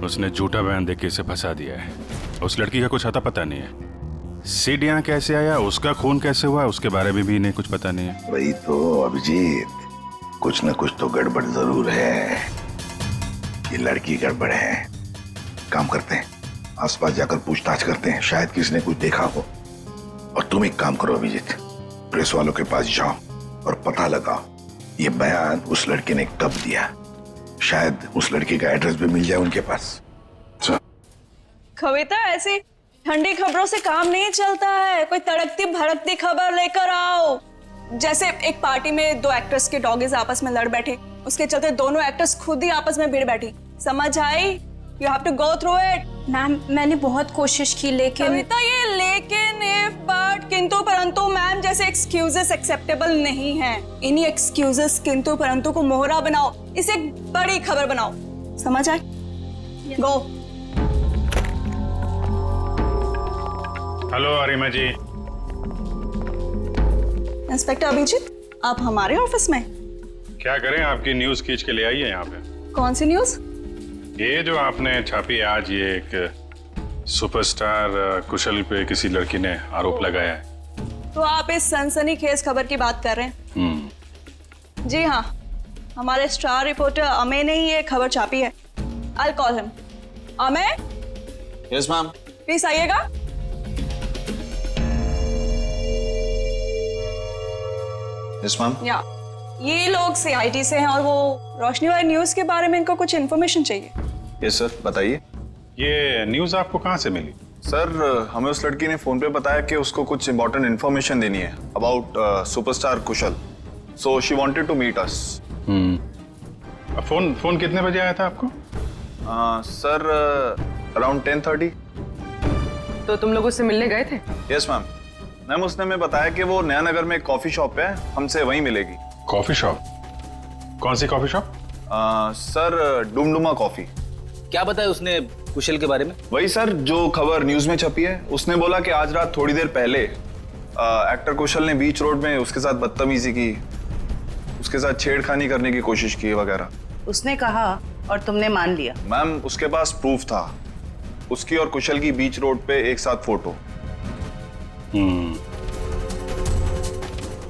Speaker 3: उसने झूठा बयान देके इसे फंसा दिया है। उस लड़की का कुछ अता पता नहीं है। सिड यहाँ कैसे आया, उसका खून कैसे हुआ, उसके बारे में भी इन्हें कुछ पता नहीं है।
Speaker 7: वही तो अभिजीत, कुछ न कुछ तो गड़बड़ जरूर है। ये लड़की गड़बड़ है। काम करते हैं, आसपास जाकर पूछताछ करते हैं, शायद किसी ने कुछ देखा हो। और तुम एक काम करो अभिजीत, प्रेस वालों के पास जाओ और पता लगाओ ये बयान उस लड़के ने कब दिया। शायद उस लड़के का एड्रेस भी मिल जाए उनके पास।
Speaker 12: कविता, ऐसी ठंडी खबरों से काम नहीं चलता है, कोई तड़कती भड़कती खबर लेकर आओ। जैसे एक पार्टी में दो एक्टर्स के डॉगीज आपस में लड़ बैठे, उसके चलते दोनों एक्टर्स खुद ही आपस में भिड़ बैठी। समझ आई? You have to go through it.
Speaker 19: Ma'am, मैंने बहुत कोशिश की लेकिन
Speaker 12: कविता, ये लेकिन, इफ, बट, किंतु परंतु मैम जैसे एक्सक्यूजेस एक्सेप्टेबल नहीं है। इन्हीं एक्सक्यूजेस किंतु परंतु को मोहरा बनाओ, इसे एक बड़ी खबर बनाओ। समझ आए? गो।
Speaker 3: हेलो अरिमा जी।
Speaker 12: इंस्पेक्टर अभिजीत, आप हमारे ऑफिस में?
Speaker 3: क्या करें, आपकी न्यूज खींच के ले आई है यहाँ पे।
Speaker 12: कौन सी न्यूज?
Speaker 3: ये जो आपने छापी आज, ये एक सुपरस्टार कुशल पे किसी लड़की ने आरोप लगाया है।
Speaker 12: तो आप इस सनसनीखेज खबर की बात कर रहे हैं? जी हाँ, हमारे स्टार रिपोर्टर अमेय ने ही ये खबर छापी है। I will call him. Amey?
Speaker 15: Yes ma'am.
Speaker 12: Please आइएगा।
Speaker 15: Yes ma'am.
Speaker 12: या ये लोग सीआईडी से हैं और वो रोशनी वाली न्यूज के बारे में इनको कुछ इन्फॉर्मेशन चाहिए।
Speaker 4: यस सर, बताइए।
Speaker 3: ये न्यूज आपको कहाँ से मिली?
Speaker 4: सर, हमें उस लड़की ने फोन पे बताया कि उसको कुछ इंपॉर्टेंट इन्फॉर्मेशन देनी है about superstar Kushal, so she wanted to meet us.
Speaker 3: Phone कितने बजे आया था आपको?
Speaker 4: Sir, around 10:30।
Speaker 8: तो तुम लोग उससे मिलने गए थे?
Speaker 4: Yes ma'am. मैम, उसने हमें बताया कि वो नया नगर में एक कॉफी शॉप है, हमसे वहीं मिलेगी।
Speaker 3: Coffee shop? कौन सी coffee shop?
Speaker 4: Sir Dumduma coffee.
Speaker 13: क्या बताया उसने कुशल के बारे में?
Speaker 4: वही सर जो खबर न्यूज में छपी है। उसने बोला कि आज रात थोड़ी देर पहले एक्टर कुशल ने बीच रोड में उसके साथ बदतमीजी की, उसके साथ छेड़खानी करने की कोशिश की वगैरह।
Speaker 6: उसने कहा और तुमने मान लिया?
Speaker 4: मैम उसके पास प्रूफ था, उसकी और कुशल की बीच रोड पे एक साथ फोटो।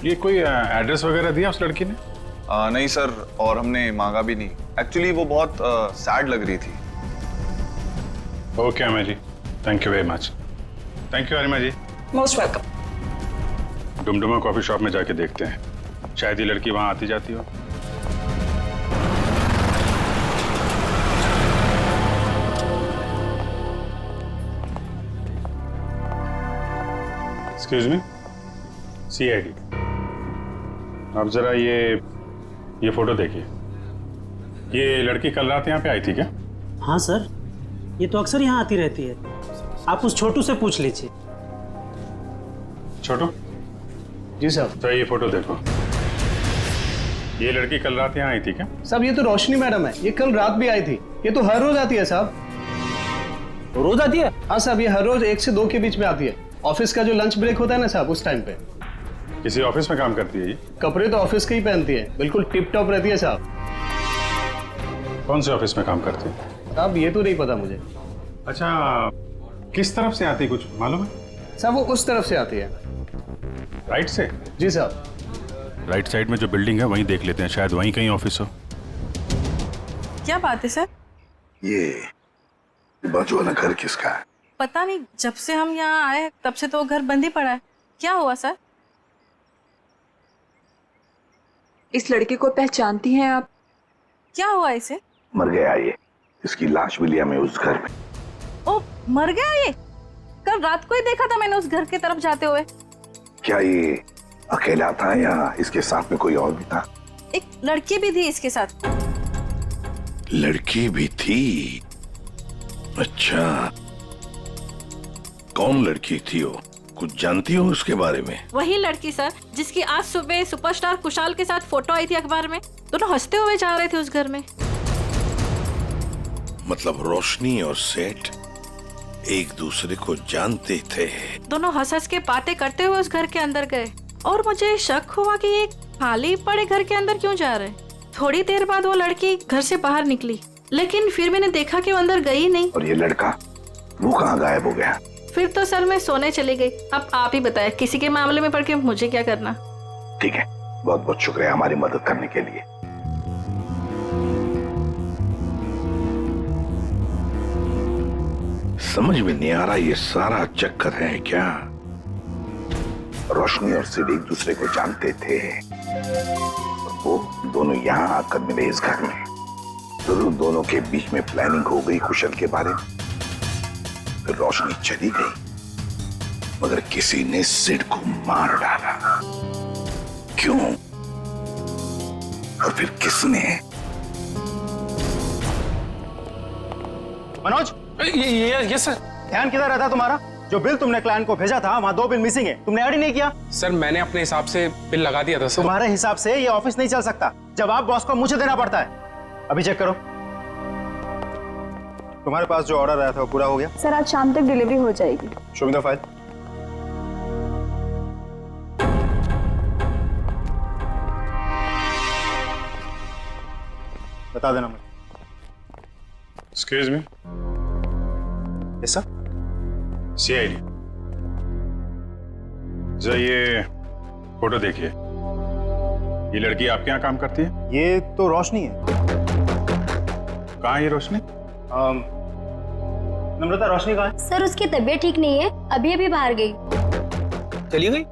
Speaker 3: ये कोई एड्रेस वगैरह दिया उस लड़की ने?
Speaker 4: नहीं सर, और हमने मांगा भी नहीं। एक्चुअली वो बहुत सैड लग रही थी।
Speaker 3: ओके अम्मा जी, thank you very much. Thank you Arima ji.
Speaker 6: Most welcome.
Speaker 3: Dumduma coffee shop में जाके देखते हैं, शायद ये लड़की वहां आती जाती हो। एक्सक्यूज मी, CID, आप जरा ये फोटो देखिए। ये लड़की कल रात यहाँ पे आई थी क्या?
Speaker 14: हाँ सर, ये तो अक्सर यहाँ आती रहती है। आप उस छोटू से पूछ लीजिए।
Speaker 3: छोटू?
Speaker 18: जी साहब।
Speaker 3: तो ये फोटो देखो, ये लड़की कल रात यहाँ आई थी क्या?
Speaker 18: साहब ये तो रोशनी मैडम है, ये कल रात भी आई थी। ये तो हर रोज आती है साहब।
Speaker 14: रोज आती है?
Speaker 18: हाँ साहब, ये हर रोज 1 से 2 के बीच में आती है। ऑफिस का जो लंच ब्रेक होता है ना साहब, उस टाइम पे।
Speaker 3: किसी ऑफिस में काम करती है ये?
Speaker 18: कपड़े तो ऑफिस के ही पहनती है, बिल्कुल टिप टॉप रहती है साहब।
Speaker 3: कौन से ऑफिस में काम करती है?
Speaker 18: साहब ये तो नहीं पता मुझे।
Speaker 3: अच्छा, किस तरफ से आती कुछ मालूम है?
Speaker 18: साहब वो उस तरफ से आती है।
Speaker 3: राइट से?
Speaker 18: जी साहब।
Speaker 3: राइट साइड में जो बिल्डिंग है वहीं देख लेते हैं, शायद वहीं कहीं ऑफिस हो।
Speaker 6: क्या बात है सर?
Speaker 7: ये बाजू वाला घर किसका है?
Speaker 6: पता नहीं, जब से हम यहाँ आए तब से तो घर बंद ही पड़ा है। क्या हुआ सर?
Speaker 21: इस लड़के को पहचानती हैं आप?
Speaker 6: क्या हुआ इसे?
Speaker 7: मर गया ये, इसकी लाश भी लिया मैं उस घर में।
Speaker 6: ओ, मर गया ये? कल रात को ही देखा था मैंने उस घर की तरफ जाते हुए।
Speaker 7: क्या ये अकेला था या इसके साथ में कोई और भी था?
Speaker 6: एक लड़की भी थी इसके साथ।
Speaker 7: लड़की भी थी? अच्छा, कौन लड़की थी वो? कुछ जानती हो उसके बारे में?
Speaker 1: वही लड़की सर, जिसकी आज सुबह सुपरस्टार कुशाल के साथ फोटो आई थी अखबार में। दोनों हंसते हुए जा रहे थे उस घर में।
Speaker 7: मतलब रोशनी और सेठ एक दूसरे को जानते थे?
Speaker 1: दोनों हंस हंस के बातें करते हुए उस घर के अंदर गए, और मुझे शक हुआ कि ये खाली पड़े घर के अंदर क्यों जा रहे। थोड़ी देर बाद वो लड़की घर से बाहर निकली, लेकिन फिर मैंने देखा कि वो अंदर गई नहीं।
Speaker 7: और ये लड़का वो कहाँ गायब हो गया?
Speaker 1: फिर तो सर मैं सोने चली गई। अब आप ही बताएं, किसी के मामले में पड़ के मुझे क्या करना।
Speaker 7: ठीक है, बहुत बहुत शुक्रिया हमारी मदद करने के लिए। समझ में नहीं आ रहा ये सारा चक्कर है क्या? रोशनी और सिड एक दूसरे को जानते थे, वो दोनों यहाँ आकर मिले इस घर में। जरूर दोनों के बीच में प्लानिंग हो गई कुशल के बारे में। फिर रोशनी चली गई, मगर किसी ने सिड को मार डाला। क्यों? और फिर किसने?
Speaker 9: मनोज,
Speaker 17: ये सर।
Speaker 9: ध्यान किधर रहता तुम्हारा? जो बिल तुमने क्लाइंट को भेजा था, वहाँ 2 बिल मिसिंग है, तुमने ऐड ही नहीं किया।
Speaker 17: सर मैंने अपने हिसाब से बिल लगा दिया था सर।
Speaker 9: तुम्हारे हिसाब से ये ऑफिस नहीं चल सकता, जवाब बॉस को मुझे देना पड़ता है। अभी चेक करो, तुम्हारे पास जो ऑर्डर आया था वो पूरा हो गया?
Speaker 21: सर आज शाम तक डिलीवरी हो जाएगी।
Speaker 9: Show me the file. बता देना मुझे।
Speaker 3: Excuse me.
Speaker 9: Yes sir.
Speaker 3: CID, जरा ये फोटो देखिए। ये लड़की आपके यहाँ काम करती है?
Speaker 9: ये तो रोशनी है।
Speaker 3: कहाँ है ये रोशनी?
Speaker 9: नम्रता, रोशनी कहाँ है?
Speaker 24: सर उसकी तबीयत ठीक नहीं है, अभी अभी बाहर गई।
Speaker 13: चली गई?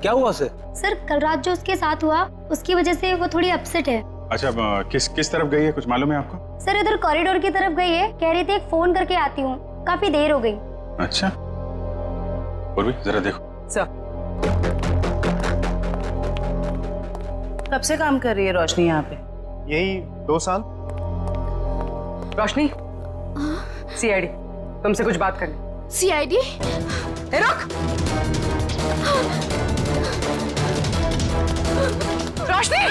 Speaker 13: क्या हुआ उसे?
Speaker 24: सर कल रात जो उसके साथ हुआ, उसकी वजह से वो थोड़ी अपसेट है।
Speaker 3: अच्छा, किस तरफ गई है, कुछ मालूम है आपको?
Speaker 24: सर इधर कॉरिडोर की तरफ गई है, कह रही थी एक फोन करके आती हूँ, काफी देर हो गई।
Speaker 3: अच्छा, और भी जरा देखो।
Speaker 6: सर कब से काम कर रही है रोशनी यहाँ पे?
Speaker 9: यही 2 साल।
Speaker 8: रोशनी, CID, तुमसे कुछ बात करनी।
Speaker 12: CID?
Speaker 8: रुक!
Speaker 12: रोशनी!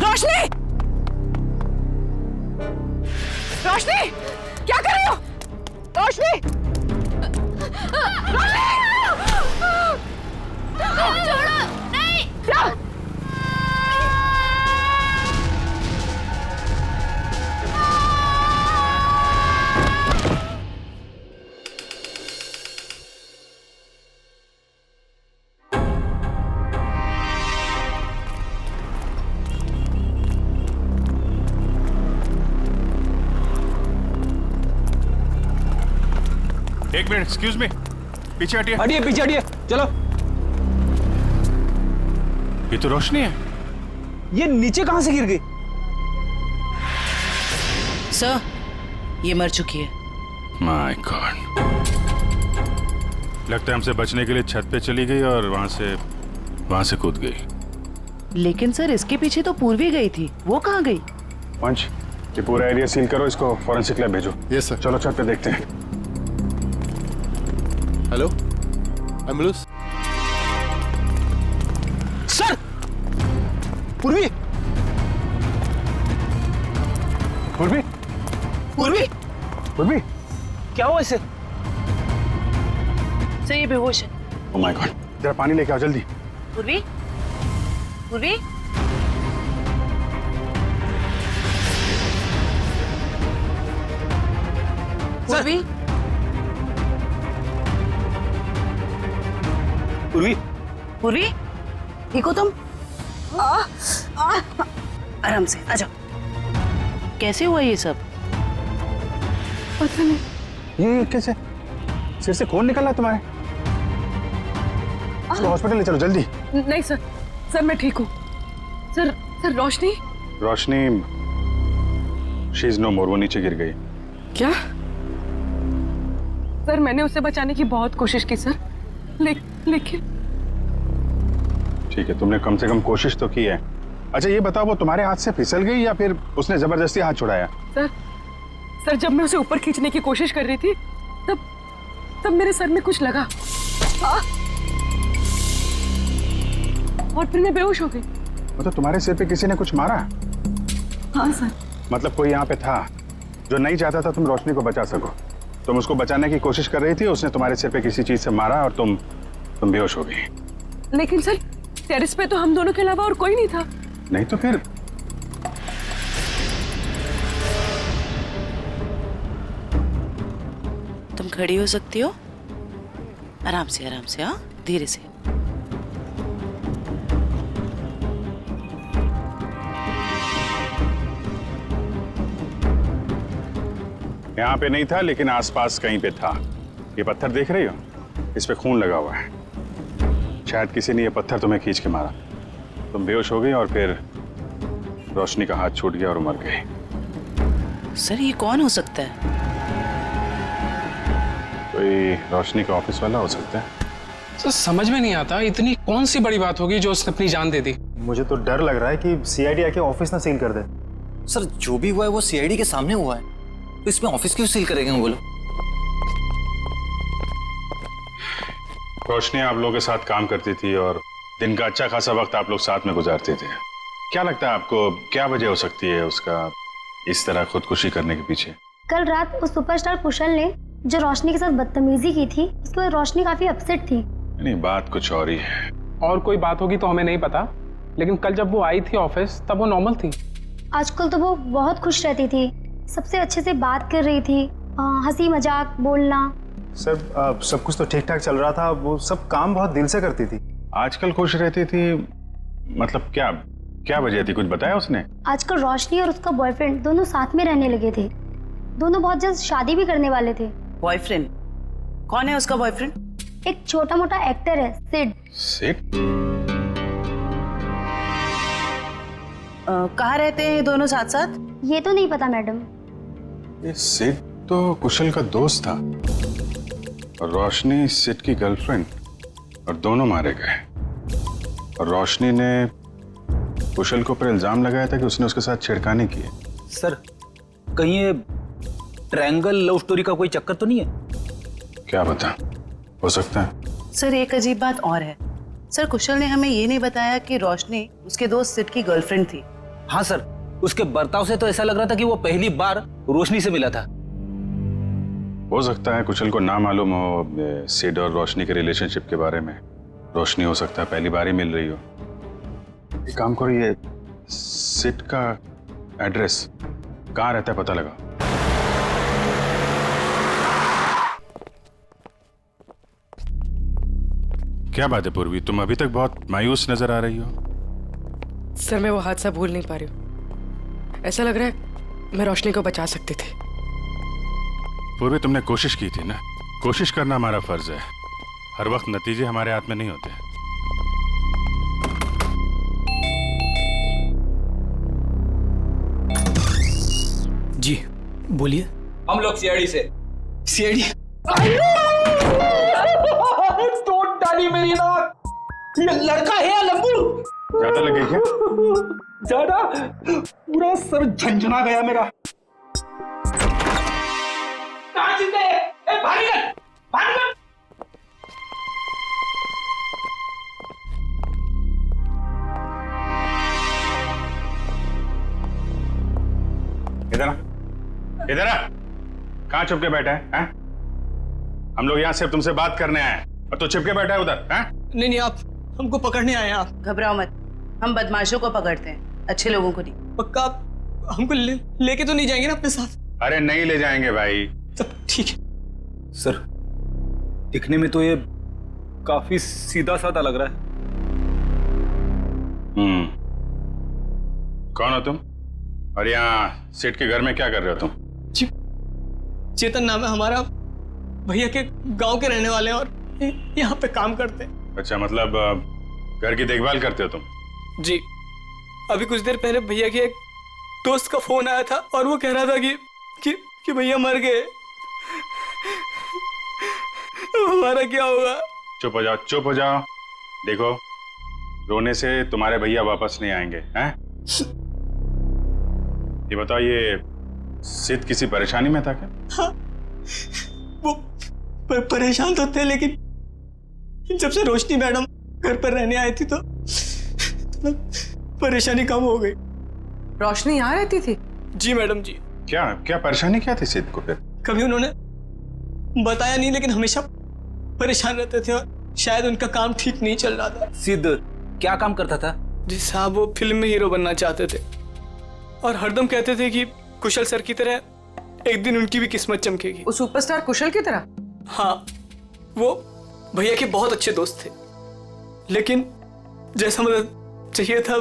Speaker 6: रोशनी, रोशनी, क्या कर रही हो? रोशनी,
Speaker 12: छोड़ो, नहीं।
Speaker 6: क्या?
Speaker 3: एक मिनट, एक्सक्यूज मी, पीछे हटिए।
Speaker 5: हटिए, पीछे हटिए, चलो।
Speaker 3: ये तो रोशनी है।
Speaker 5: ये नीचे कहां से गिर गई?
Speaker 6: सर, ये मर चुकी है।
Speaker 3: माय गॉड, लगता है हमसे बचने के लिए छत पे चली गई और वहां से कूद गई।
Speaker 6: लेकिन सर, इसके पीछे तो पूर्वी गई थी, वो कहाँ गई?
Speaker 3: पंच, ये पूरा एरिया सील करो, इसको फॉरेंसिक लैब भेजो।
Speaker 11: Yes sir.
Speaker 3: चलो छत पे देखते हैं।
Speaker 11: Hello, ambulance.
Speaker 5: सर, पूर्वी,
Speaker 3: पूर्वी,
Speaker 5: पूर्वी,
Speaker 3: पूर्वी,
Speaker 5: क्या हुआ इसे?
Speaker 6: सर, ये बेहोश है।
Speaker 3: ओह माय गॉड, जरा पानी लेके आओ जल्दी।
Speaker 6: पूर्वी, पूर्वी, पूर्वी,
Speaker 5: पूर्वी,
Speaker 6: पूर्वी, ठीक हो तुम? आराम से आ जाओ। कैसे हुआ ये सब?
Speaker 3: पता नहीं। ये कैसे? सिर से खून निकल रहा है तुम्हारे? इसको हॉस्पिटल ले चलो जल्दी।
Speaker 8: नहीं सर, सर मैं ठीक हूँ। Sir, Roshni?
Speaker 3: Roshni, she is no more, वो नीचे गिर गई।
Speaker 8: क्या? सर, मैंने उसे बचाने की बहुत कोशिश की सर, लेकिन
Speaker 3: ठीक है, तुमने कम से कम कोशिश तो की है। अच्छा ये बताओ, वो तुम्हारे हाथ से फिसल गई या फिर उसने जबरदस्ती हाथ छुड़ाया?
Speaker 8: सर जब मैं उसे ऊपर खींचने की कोशिश कर रही थी तब मेरे सर में कुछ लगा और फिर मैं बेहोश हो गई।
Speaker 3: वो तो तुम्हारे सिर पे किसी ने कुछ मारा?
Speaker 8: हाँ सर।
Speaker 3: मतलब कोई यहाँ पे था जो नहीं चाहता था तुम रोशनी को बचा सको। तुम उसको बचाने की कोशिश कर रही थी, उसने तुम्हारे सिर पे किसी चीज से मारा और तुम बेहोश हो गई।
Speaker 8: लेकिन सर, टेरेस पे तो हम दोनों के अलावा और कोई नहीं था।
Speaker 3: नहीं तो फिर?
Speaker 6: तुम खड़ी हो सकती हो? आराम से, हाँ, धीरे से।
Speaker 3: यहाँ पे नहीं था लेकिन आसपास कहीं पे था। ये पत्थर देख रही हो? इस पे खून लगा हुआ है। शायद किसी ने ये पत्थर तुम्हें खींच के मारा, तुम बेहोश हो गई और फिर रोशनी का हाथ छूट गया और मर गई।
Speaker 6: सर, ये कौन हो सकता है?
Speaker 3: कोई रोशनी का ऑफिस वाला हो सकता है।
Speaker 11: सर समझ में नहीं आता, इतनी कौन सी बड़ी बात होगी जो उसने अपनी जान दे दी।
Speaker 20: मुझे तो डर लग रहा है कि सीआईडी आके ऑफिस ना सील कर दे।
Speaker 5: सर, जो भी हुआ है वो सीआईडी के सामने हुआ है, तो इसमें ऑफिस क्यों सील करेंगे बोलो?
Speaker 3: रोशनी आप लोगों के साथ काम करती थी और दिन का अच्छा खासा वक्त आप लोग साथ में गुजारते थे। क्या लगता है आपको, क्या वजह हो सकती है उसका इस तरह खुदकुशी करने के पीछे?
Speaker 24: कल रात उस सुपरस्टार कुशल ने जो रोशनी के साथ बदतमीजी की थी, उसके बाद रोशनी काफी अपसेट थी।
Speaker 3: नहीं, बात कुछ और ही है।
Speaker 11: और कोई बात होगी तो हमें नहीं पता, लेकिन कल जब वो आई थी ऑफिस तब वो नॉर्मल थी।
Speaker 24: आजकल तो वो बहुत खुश रहती थी, सबसे अच्छे से बात कर रही थी, हंसी मजाक बोलना।
Speaker 20: सर, सब कुछ तो ठीक ठाक चल रहा था, वो सब काम बहुत दिल से करती थी।
Speaker 3: आजकल खुश रहती थी मतलब क्या वजह थी, कुछ बताया उसने?
Speaker 24: आजकल रोशनी और उसका बॉयफ्रेंड दोनों साथ में रहने लगे थे। दोनों बहुत जल्द शादी भी करने वाले थे।
Speaker 6: बॉयफ्रेंड? कौन है उसका बॉयफ्रेंड?
Speaker 24: एक छोटा मोटा एक्टर है, सिड।
Speaker 3: सिड?
Speaker 6: कहाँ रहते हैं दोनों साथ साथ?
Speaker 24: ये तो नहीं पता मैडम।
Speaker 3: ये सिड तो कुशल का दोस्त था और रोशनी सिड की गर्लफ्रेंड। और दोनों मारे गए। और रोशनी ने कुशल के ऊपर इल्जाम लगाया था कि उसने उसके साथ छेड़खानी की है।
Speaker 13: सर कहीं ये ट्रायंगल लव स्टोरी का कोई चक्कर तो नहीं है?
Speaker 3: क्या पता, हो सकता है।
Speaker 2: सर एक अजीब बात और है सर, कुशल ने हमें ये नहीं बताया कि रोशनी उसके दोस्त सिड की गर्लफ्रेंड थी।
Speaker 13: हाँ सर, उसके बर्ताव से तो ऐसा लग रहा था कि वो पहली बार रोशनी से मिला था।
Speaker 3: हो सकता है कुशल को ना मालूम हो सिड और रोशनी के रिलेशनशिप के बारे में। रोशनी हो सकता है पहली बार ही मिल रही हो। एक काम करो, ये सिड का एड्रेस कहाँ रहता है पता लगा। क्या बात है पूर्वी, तुम अभी तक बहुत मायूस नजर आ रही हो।
Speaker 8: सर मैं वो हादसा भूल नहीं पा रही हूँ। ऐसा लग रहा है मैं रोशनी को बचा सकती थी।
Speaker 3: पूर्वी तुमने कोशिश की थी ना, कोशिश करना हमारा फर्ज है। हर वक्त नतीजे हमारे हाथ में नहीं होते।
Speaker 17: जी बोलिए।
Speaker 15: हम लोग सीआईडी से।
Speaker 17: सीआईडी?
Speaker 15: तोड़ डाली मेरी नाक। ये लड़का है या लंबू?
Speaker 3: ज्यादा लगे क्या?
Speaker 15: ज्यादा, पूरा सर झंझना गया मेरा। कहाँ चिंता है? भाग निकल, भाग निकल।
Speaker 3: इधर आ, इधर आ। कहाँ चुप के बैठा है? हम लोग यहाँ सिर्फ तुमसे बात करने आए हैं और तू चुप के बैठा है उधर।
Speaker 2: नहीं नहीं, आप हमको पकड़ने आए हैं। आप घबराओ मत, हम बदमाशों को पकड़ते हैं, अच्छे लोगों को नहीं।
Speaker 18: पक्का आप हमको लेके तो नहीं जाएंगे ना अपने साथ?
Speaker 3: अरे नहीं ले जाएंगे भाई।
Speaker 18: सब ठीक है।
Speaker 13: सर दिखने में तो ये काफी सीधा साधा लग रहा है।
Speaker 3: कौन हो तुम और यहाँ सेठ के घर में क्या कर रहे हो तुम?
Speaker 18: जी चेतन नाम है हमारा, भैया के गांव के रहने वाले हैं और यहाँ पे काम करते हैं।
Speaker 3: अच्छा, मतलब घर की देखभाल करते हो तुम?
Speaker 18: जी, अभी कुछ देर पहले भैया के एक दोस्त का फोन आया था और वो कह रहा था कि भैया मर गए। हमारा क्या होगा?
Speaker 3: चुप हो जाओ, चुप हो जाओ। देखो, रोने से तुम्हारे भैया वापस नहीं आएंगे। हैं? ये बताओ, ये सिद्ध किसी परेशानी में था क्या?
Speaker 18: हाँ, वो परेशान तो थे, लेकिन जब से रोशनी मैडम घर पर रहने आई थी तो परेशानी कम हो गई।
Speaker 2: रोशनी यहाँ रहती थी?
Speaker 18: जी मैडम जी।
Speaker 3: क्या क्या परेशानी क्या थी सिद्ध को फिर?
Speaker 18: कभी उन्होंने बताया नहीं, लेकिन हमेशा परेशान रहते थे और शायद उनका काम ठीक नहीं चल रहा था।
Speaker 13: सिद्ध क्या काम करता था?
Speaker 18: जी साहब, वो फिल्म में हीरो बनना चाहते थे और हरदम कहते थे कि कुशल सर की तरह एक दिन उनकी भी किस्मत चमकेगी।
Speaker 2: वो सुपरस्टार कुशल की तरह?
Speaker 18: हाँ, वो भैया के बहुत अच्छे दोस्त थे, लेकिन जैसा मदद चाहिए था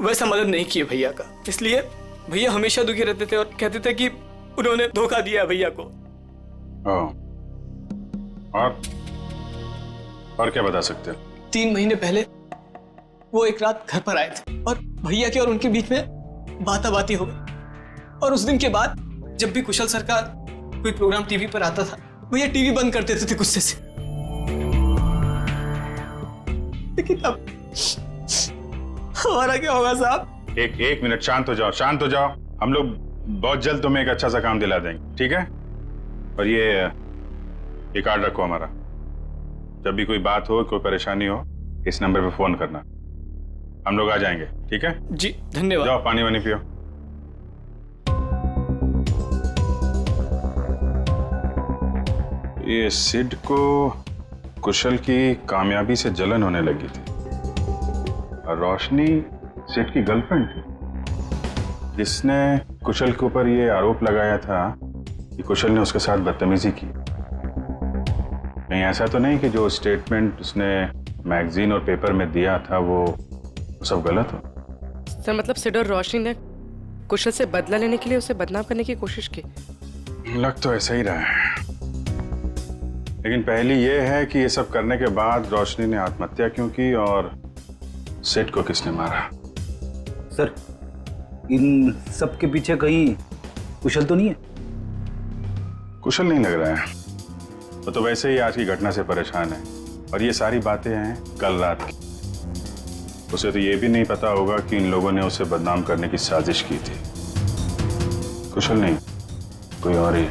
Speaker 18: वैसा मदद नहीं किए भैया का। इसलिए भैया हमेशा दुखी रहते थे और कहते थे कि उन्होंने धोखा दिया भैया को।
Speaker 3: और क्या बता सकते हो?
Speaker 18: 3 महीने पहले वो एक रात घर पर आए थे और भैया के और उनके बीच में बाताबाती हो गई। और उस दिन के बाद जब भी कुशल सर का कोई प्रोग्राम टीवी पर आता था, भैया टीवी बंद कर देते थे गुस्से से। लेकिन अब हमारा क्या होगा साहब?
Speaker 3: एक मिनट, शांत हो जाओ, शांत हो जाओ। हम लोग बहुत जल्द तुम्हें एक अच्छा सा काम दिला देंगे, ठीक है? और ये कार्ड रखो हमारा। जब भी कोई बात हो, कोई परेशानी हो, इस नंबर पे फोन करना, हम लोग आ जाएंगे, ठीक है?
Speaker 18: जी धन्यवाद।
Speaker 3: जाओ पानी वानी पियो। ये सिड को कुशल की कामयाबी से जलन होने लगी थी और रोशनी सिड की गर्लफ्रेंड थी, जिसने कुशल के ऊपर ये आरोप लगाया था कि कुशल ने उसके साथ बदतमीजी की। नहीं, ऐसा तो नहीं कि जो स्टेटमेंट उसने मैगजीन और पेपर में दिया था वो सब गलत हो?
Speaker 8: सर मतलब सिड और रोशनी ने कुशल से बदला लेने के लिए उसे बदनाम करने की कोशिश की।
Speaker 3: लग तो ऐसा ही रहा है, लेकिन पहली ये है कि ये सब करने के बाद रोशनी ने आत्महत्या क्यों की और सिड को किसने मारा?
Speaker 13: सर इन सब के पीछे कहीं कुशल तो नहीं है?
Speaker 3: कुशल नहीं लग रहा है, वो तो वैसे ही आज की घटना से परेशान है। और ये सारी बातें हैं कल रात की। उसे तो ये भी नहीं पता होगा कि इन लोगों ने उसे बदनाम करने की साजिश की थी। कुशल नहीं, कोई और ही।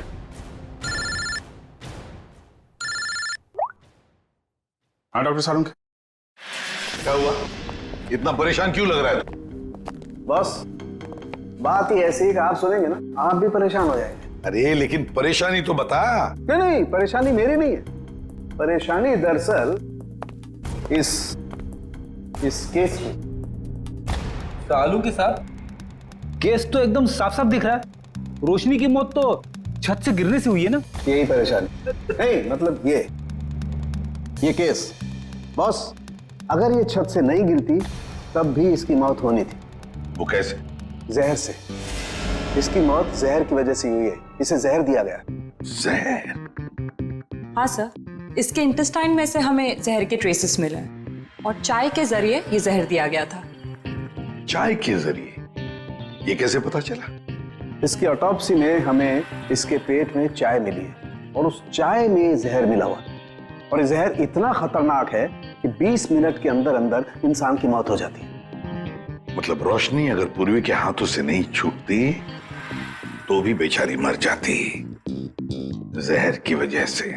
Speaker 3: हाँ डॉक्टर सारुंग,
Speaker 7: क्या हुआ? इतना परेशान क्यों लग रहा है?
Speaker 10: बस बात ही ऐसी है कि आप सुनेंगे ना आप भी परेशान हो जाएंगे।
Speaker 7: अरे लेकिन परेशानी तो बता।
Speaker 10: नहीं, परेशानी मेरी नहीं है। परेशानी दरअसल इस केस की।
Speaker 13: सालू के साथ केस तो एकदम साफ साफ दिख रहा है। रोशनी की मौत तो छत से गिरने से हुई है ना।
Speaker 10: यही परेशानी नहीं, मतलब ये केस बॉस, अगर ये छत से नहीं गिरती तब भी इसकी मौत होनी थी।
Speaker 7: वो कैसे?
Speaker 10: जहर से। इसकी मौत जहर की वजह से हुई है। इसे जहर दिया गया।
Speaker 7: जहर?
Speaker 16: हाँ सर, इसके इंटेस्टाइन में से हमें जहर के ट्रेसेस मिले हैं और चाय के जरिए ये जहर दिया गया था।
Speaker 7: चाय के जरिए? ये कैसे पता चला?
Speaker 10: इसकी ऑटोप्सी में हमें इसके पेट में चाय मिली है और उस चाय में जहर मिला हुआ है। और ये जहर इतना खतरनाक है कि 20 मिनट के अंदर अंदर इंसान की मौत हो जाती है।
Speaker 7: मतलब रोशनी अगर पूर्वी के हाथों से नहीं छूटती तो भी बेचारी मर जाती जहर की वजह से।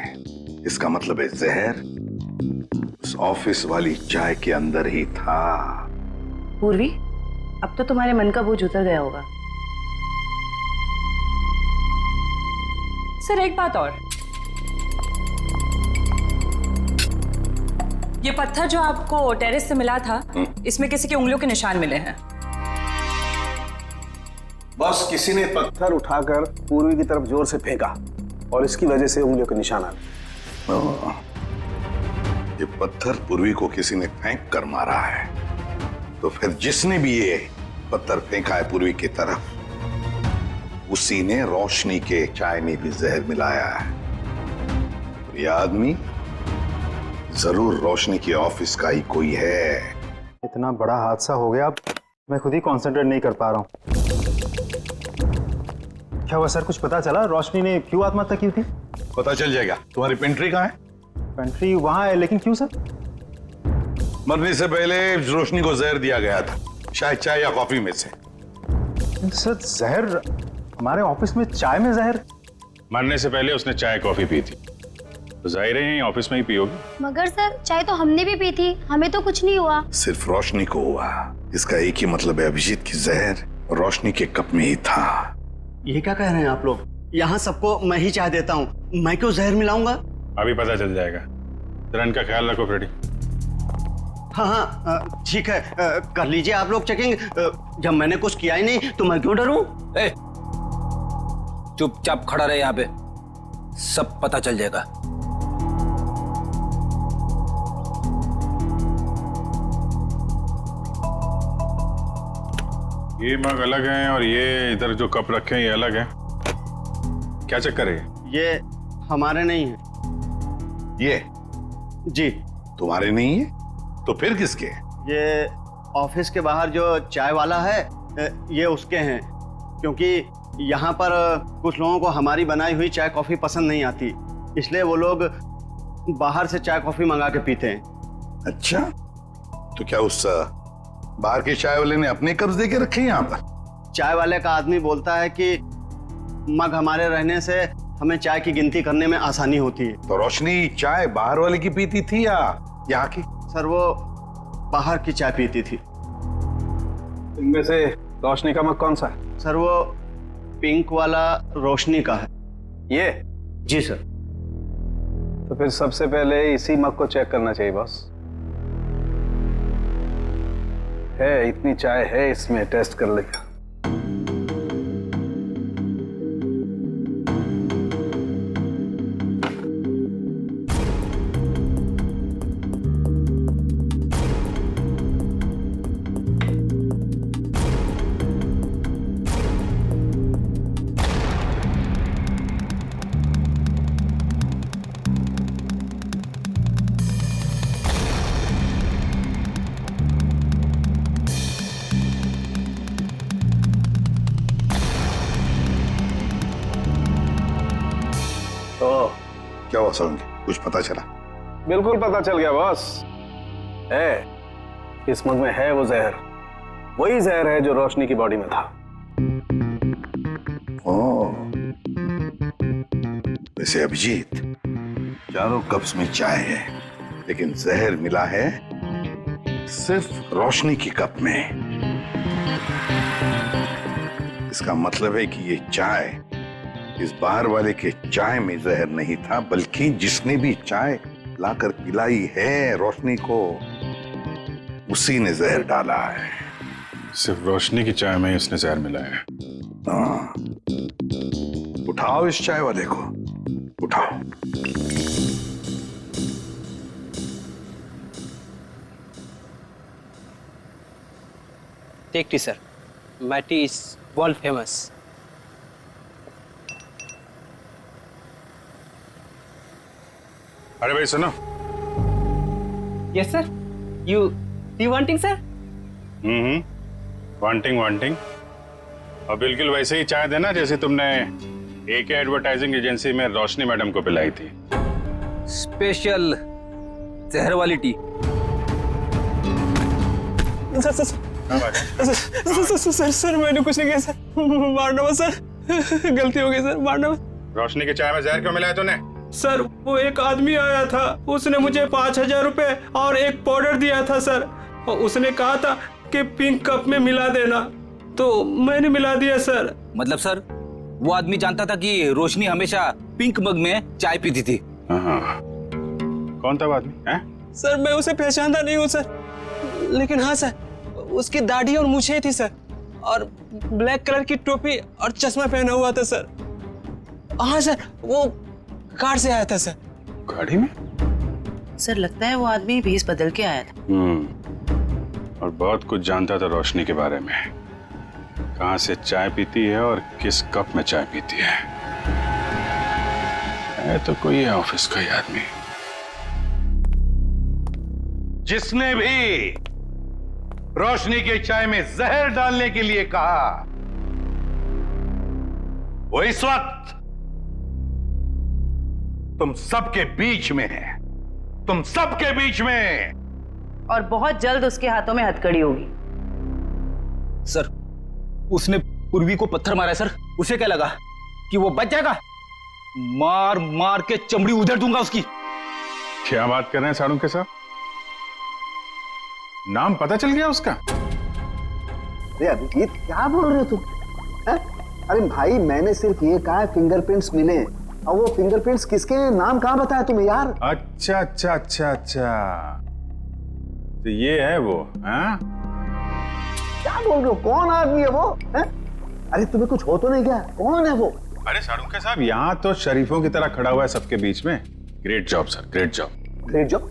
Speaker 7: इसका मतलब है जहर उस ऑफिस वाली चाय के अंदर ही था।
Speaker 2: पूर्वी, अब तो तुम्हारे मन का बोझ उतर गया होगा।
Speaker 16: सर एक बात और, ये पत्थर जो आपको टेरेस से मिला था, इसमें किसी की उंगलियों के निशान मिले हैं।
Speaker 10: बस किसी ने पत्थर उठाकर पूर्वी की तरफ जोर से फेंका और इसकी वजह से उंगलियों के निशान आ गए।
Speaker 7: ये पत्थर पूर्वी को किसी ने फेंक कर मारा है, तो फिर जिसने भी ये पत्थर फेंका है पूर्वी की तरफ, उसी ने रोशनी के चाय में भी जहर मिलाया है। ये आदमी जरूर रोशनी के ऑफिस का ही कोई है।
Speaker 4: इतना बड़ा हादसा हो गया, अब मैं खुद ही कंसंट्रेट नहीं कर पा रहा हूँ। क्या हुआ सर, कुछ पता चला रोशनी ने क्यों आत्महत्या की थी?
Speaker 7: पता चल जाएगा। तुम्हारी पेंट्री कहाँ है?
Speaker 4: पेंट्री वहां है, लेकिन क्यों सर?
Speaker 7: मरने से पहले रोशनी को जहर दिया गया था, शायद चाय या कॉफी में से।
Speaker 4: सर जहर? हमारे ऑफिस में चाय में जहर?
Speaker 3: मरने से पहले उसने चाय कॉफी पी थी, तो जाहिर है ऑफिस में ही पी होगी।
Speaker 24: मगर सर चाय तो हमने भी पी थी, हमें तो कुछ नहीं हुआ।
Speaker 7: सिर्फ रोशनी को हुआ। इसका एक ही मतलब है, अभिजीत की जहर रोशनी के कप में ही था।
Speaker 18: ये क्या कह रहे हैं आप लोग? यहाँ सबको मैं ही चाय देता हूँ, मैं क्यों जहर मिलाऊंगा?
Speaker 3: अभी पता चल जाएगा। जरा इनका ख्याल रखो फ्रेडी।
Speaker 18: हाँ ठीक है, कर लीजिए आप लोग चेकिंग। जब मैंने कुछ किया ही नहीं तो मैं क्यों डरूं?
Speaker 13: चुपचाप खड़ा रहे यहाँ पे, सब पता चल जाएगा।
Speaker 3: ये मग अलग हैं और ये इधर जो कप रखे हैं ये अलग हैं। क्या चक्कर है?
Speaker 18: ये हमारे नहीं है।
Speaker 7: ये?
Speaker 18: जी।
Speaker 7: तुम्हारे नहीं है तो फिर किसके?
Speaker 18: ये ऑफिस के बाहर जो चाय वाला है, ये उसके हैं। क्योंकि यहाँ पर कुछ लोगों को हमारी बनाई हुई चाय कॉफी पसंद नहीं आती, इसलिए वो लोग बाहर से चाय कॉफी मंगा के पीते हैं।
Speaker 7: अच्छा, तो क्या उस बाहर के चाय वाले ने अपने कब्ज दे के रखे यहाँ पर?
Speaker 18: चाय वाले का आदमी बोलता है कि मग हमारे रहने से हमें चाय की गिनती करने में आसानी होती है।
Speaker 7: तो रोशनी चाय बाहर वाले की पीती थी या यहाँ की?
Speaker 18: सर वो बाहर की चाय पीती थी।
Speaker 4: इनमें से रोशनी का मग कौन सा है?
Speaker 18: सर वो पिंक वाला रोशनी का है।
Speaker 4: ये?
Speaker 18: जी सर।
Speaker 4: तो फिर सबसे पहले इसी मग को चेक करना चाहिए बॉस। है इतनी चाय है इसमें, टेस्ट कर लेगा।
Speaker 7: क्या हुआ सारुंगी, कुछ पता चला?
Speaker 10: बिल्कुल पता चल गया बॉस। है, इस मग में है वो जहर, वही जहर है जो रोशनी की बॉडी में था।
Speaker 7: ओह, वैसे अभिजीत, चारों कप्स में चाय है, लेकिन जहर मिला है सिर्फ रोशनी की कप में। इसका मतलब है कि ये चाय इस बाहर वाले के चाय में जहर नहीं था, बल्कि जिसने भी चाय लाकर पिलाई है रोशनी को, उसी ने जहर डाला है।
Speaker 3: सिर्फ रोशनी की चाय में इसने जहर मिलाया है।
Speaker 7: हाँ, उठाओ इस चाय वाले को, उठाओ।
Speaker 14: Take tea, sir. My tea is world famous.
Speaker 3: अरे भाई सुनो।
Speaker 14: Yes, sir. You wanting, sir?
Speaker 3: Wanting और बिल्कुल वैसे ही चाय देना जैसे तुमने AK एडवर्टाइजिंग एजेंसी में रोशनी मैडम को पिलाई थी।
Speaker 13: स्पेशल जहर वाली टी।
Speaker 18: सर मैंने कुछ नहीं किया सर, मारना मत सर, गलती हो गई सर, मारना मत।
Speaker 3: रोशनी के चाय में जहर क्यों मिलाया तूने?
Speaker 18: सर वो एक आदमी आया था, उसने मुझे 5,000 रुपए और एक पाउडर दिया था सर, और उसने कहा था कि पिंक कप में मिला देना, तो मैंने मिला दिया सर।
Speaker 13: मतलब सर वो आदमी जानता था कि रोशनी हमेशा पिंक मग में चाय पीती थी।
Speaker 3: कौन था वो आदमी?
Speaker 18: सर मैं उसे पहचानता नहीं हूँ सर, लेकिन हाँ सर उसकी दाढ़ी और मूछें थी सर, और ब्लैक कलर की टोपी और चश्मा पहना हुआ था सर। हाँ सर वो कार से आया था सर।
Speaker 3: गाड़ी में?
Speaker 2: सर लगता है वो आदमी भेष बदल के आया था।
Speaker 3: और बहुत कुछ जानता था रोशनी के बारे में, कहाँ से चाय पीती है और किस कप में चाय पीती है तो कोई ऑफिस का ही आदमी।
Speaker 19: जिसने भी रोशनी के चाय में जहर डालने के लिए कहा, वो इस वक्त तुम सबके बीच में है, तुम सबके बीच में,
Speaker 2: और बहुत जल्द उसके हाथों में हथकड़ी होगी।
Speaker 13: सर उसने पूर्वी को पत्थर मारा है सर, उसे क्या लगा कि वो बच जाएगा? मार मार के चमड़ी उधेड़ दूंगा उसकी।
Speaker 3: क्या बात कर रहे हैं सारुण के साथ? नाम पता चल गया उसका?
Speaker 10: अरे अभिजीत क्या बोल रहे हो तुम? अरे भाई मैंने सिर्फ ये कहा फिंगरप्रिंट्स मिले, और वो फिंगरप्रिंट्स किसके हैं, नाम कहाँ बताया तुम्हें यार?
Speaker 3: अच्छा तो ये है वो? हाँ
Speaker 10: क्या बोल रहे हो? कौन आदमी है वो? अरे तुम्हें कुछ हो तो नहीं क्या? कौन है वो?
Speaker 3: अरे सारुण के साहब यहाँ तो शरीफों की तरह खड़ा हुआ है सबके बीच में। Great job sir, great job.
Speaker 10: Great job?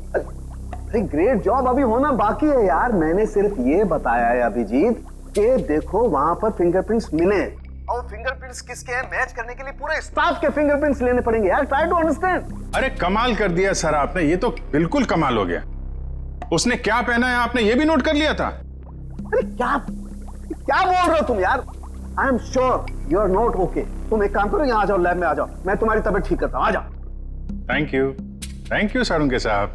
Speaker 10: अरे ग्रेट जॉब अभी होना बाकी है यार। मैंने सिर्फ ये बताया है अभिजीत कि देखो वहां पर फिंगरप्रिंट्स मिले, और फिंगरप्रिंट्स किसके हैं मैच करने के लिए पूरे स्टाफ के फिंगरप्रिंट्स लेने पड़ेंगे यार। Try to understand.
Speaker 3: अरे कमाल कर दिया सर आपने, ये तो बिल्कुल कमाल हो गया। उसने क्या पहना है आपने ये भी नोट कर लिया था?
Speaker 10: अरे क्या बोल रहे हो तुम यार? I am sure you are not okay. तुम एक काम करो, यहाँ आ जाओ, लैब में आ जाओ, मैं तुम्हारी तबीयत ठीक करता हूँ, आ जाओ।
Speaker 3: थैंक यू सारुण के साहब।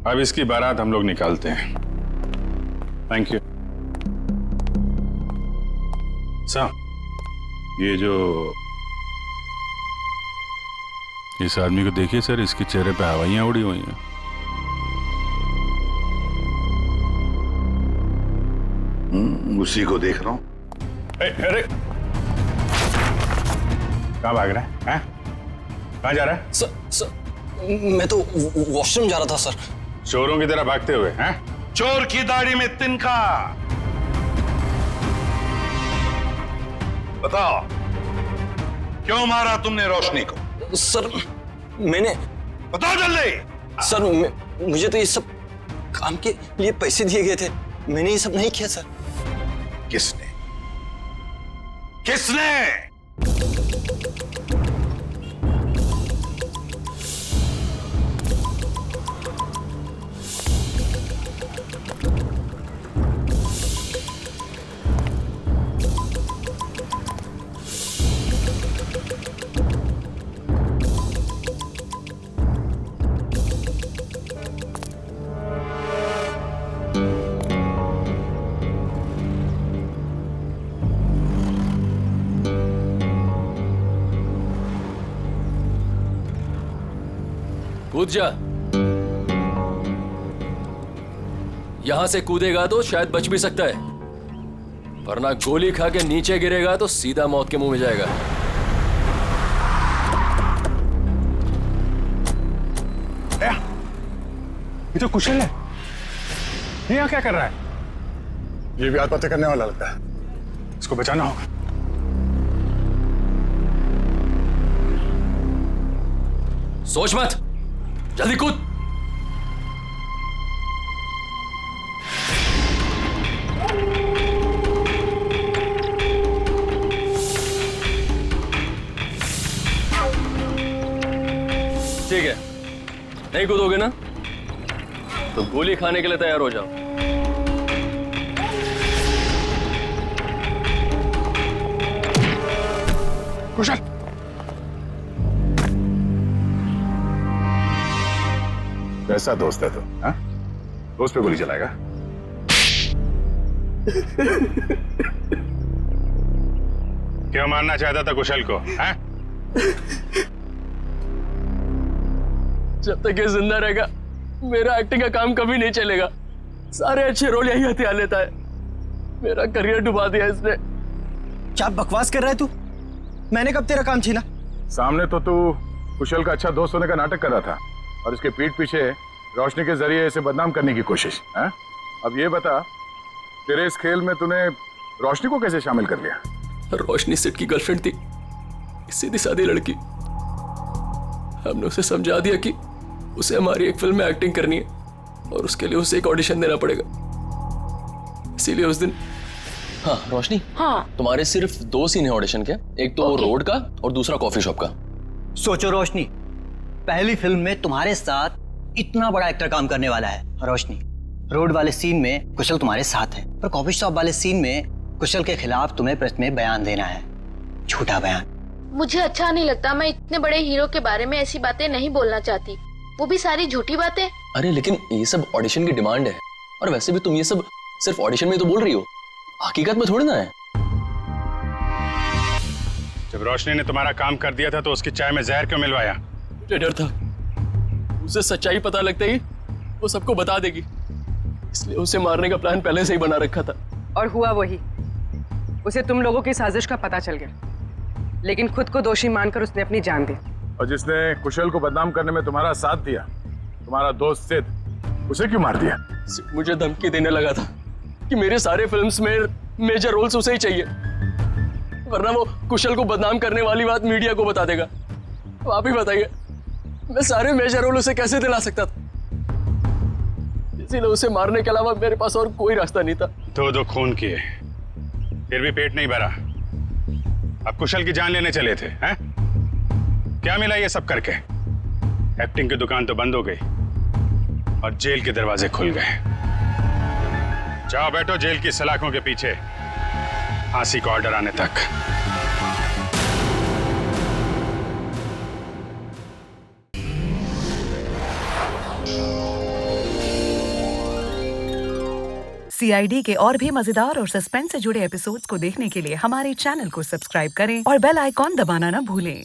Speaker 3: अब इसकी बारात हम लोग निकालते हैं। Thank you sir. ये जो इस आदमी को देखिए सर, इसके चेहरे पे हवाइयां उड़ी हुई हैं।
Speaker 7: उसी को देख रहा हूं।
Speaker 3: अरे कहाँ भाग रहा है? कहाँ जा रहा है?
Speaker 15: सर मैं तो वॉशरूम जा रहा था सर।
Speaker 3: चोरों की तरह भागते हुए हैं?
Speaker 19: चोर की दाढ़ी में तिनका। बताओ क्यों मारा तुमने रोशनी को?
Speaker 15: सर मैंने।
Speaker 19: बताओ जल्दी।
Speaker 15: सर मुझे तो ये सब काम के लिए पैसे दिए गए थे, मैंने ये सब नहीं किया सर।
Speaker 19: किसने?
Speaker 15: कूद जा। यहां से कूदेगा तो शायद बच भी सकता है, वरना गोली खा के नीचे गिरेगा तो सीधा मौत के मुंह में जाएगा।
Speaker 4: ये तो कुशल है, ये यहाँ क्या कर रहा है? ये भी आत्महत्या करने वाला लगता है, इसको बचाना होगा।
Speaker 15: सोच मत, जल्दी कूद। ठीक है, नहीं कूदोगे ना तो गोली खाने के लिए तैयार हो जाओ।
Speaker 4: कुशल, कैसा दोस्त है तू? हाँ? दोस्त पे गोली चलाएगा? क्यों मारना चाहता था कुशल को? हाँ?
Speaker 15: जब तक ये जिंदा रहेगा मेरा एक्टिंग का काम कभी नहीं चलेगा। सारे अच्छे रोल यही हथियार लेता है। मेरा करियर डुबा दिया इसने।
Speaker 20: क्या बकवास कर रहा है तू? मैंने कब तेरा काम छीना?
Speaker 4: सामने तो तू कुशल का अच्छा दोस्त होने का नाटक कर रहा था और इसके पीठ पीछे रोशनी के जरिए इसे बदनाम करने की कोशिश। है? अब ये बता, तेरे इस खेल में तूने रोशनी को कैसे शामिल कर लिया?
Speaker 15: रोशनी सेठ की गर्लफ्रेंड थी, सीधी सादी लड़की। हमने उसे समझा दिया कि उसे हमारी एक फिल्म में एक्टिंग करनी है और उसके लिए उसे एक ऑडिशन देना पड़ेगा। इसीलिए उस दिन। हाँ रोशनी,
Speaker 16: हाँ
Speaker 15: तुम्हारे सिर्फ 2 सीन है ऑडिशन के, एक तो रोड का और दूसरा कॉफी शॉप का।
Speaker 5: सोचो रोशनी, पहली फिल्म में तुम्हारे साथ इतना बड़ा एक्टर काम करने वाला है। रोशनी, रोड वाले सीन में कुशल तुम्हारे साथ है, पर कॉफी शॉप वाले सीन में कुशल के खिलाफ तुम्हें प्रेस में बयान देना है, झूठा बयान।
Speaker 12: मुझे अच्छा नहीं लगता, मैं इतने बड़े हीरो के बारे में ऐसी बातें नहीं बोलना चाहती, वो भी सारी झूठी बातें।
Speaker 15: अरे लेकिन ये सब ऑडिशन की डिमांड है, और वैसे भी तुम ये सब सिर्फ ऑडिशन में तो बोल रही हो, हकीकत में थोड़ी ना है।
Speaker 3: जब रोशनी ने तुम्हारा काम कर दिया था तो उसकी चाय में जहर क्यों मिलवाया?
Speaker 15: मुझे डर था उसे सच्चाई पता लगते ही वो सबको बता देगी, इसलिए उसे मारने का प्लान पहले से ही बना रखा था।
Speaker 8: और हुआ वही, उसे तुम लोगों की साजिश का पता चल गया, लेकिन खुद को दोषी मानकर उसने अपनी जान दी।
Speaker 4: और जिसने कुशल को बदनाम करने में तुम्हारा साथ दिया, तुम्हारा दोस्त सिद्ध, उसे क्यों मार दिया?
Speaker 15: मुझे धमकी देने लगा था कि मेरे सारे फिल्म्स में मेजर रोल्स उसे ही चाहिए, वरना वो कुशल को बदनाम करने वाली बात मीडिया को बता देगा। तो आप ही बताइए, मैं सारे मेजर रोल उसे कैसे दिला सकता था? इसीलिए उसे मारने के अलावा मेरे पास और कोई रास्ता नहीं था।
Speaker 3: 2 खून किए, फिर भी पेट नहीं भरा। अब कुशल की जान लेने चले थे, हैं? क्या मिला ये सब करके? एक्टिंग की दुकान तो बंद हो गई और जेल के दरवाजे खुल गए। जाओ बैठो जेल की सलाखों के पीछे, फांसी का ऑर्डर आने तक।
Speaker 1: CID के और भी मजेदार और सस्पेंस से जुड़े एपिसोड्स को देखने के लिए हमारे चैनल को सब्सक्राइब करें और बेल आइकॉन दबाना ना भूलें।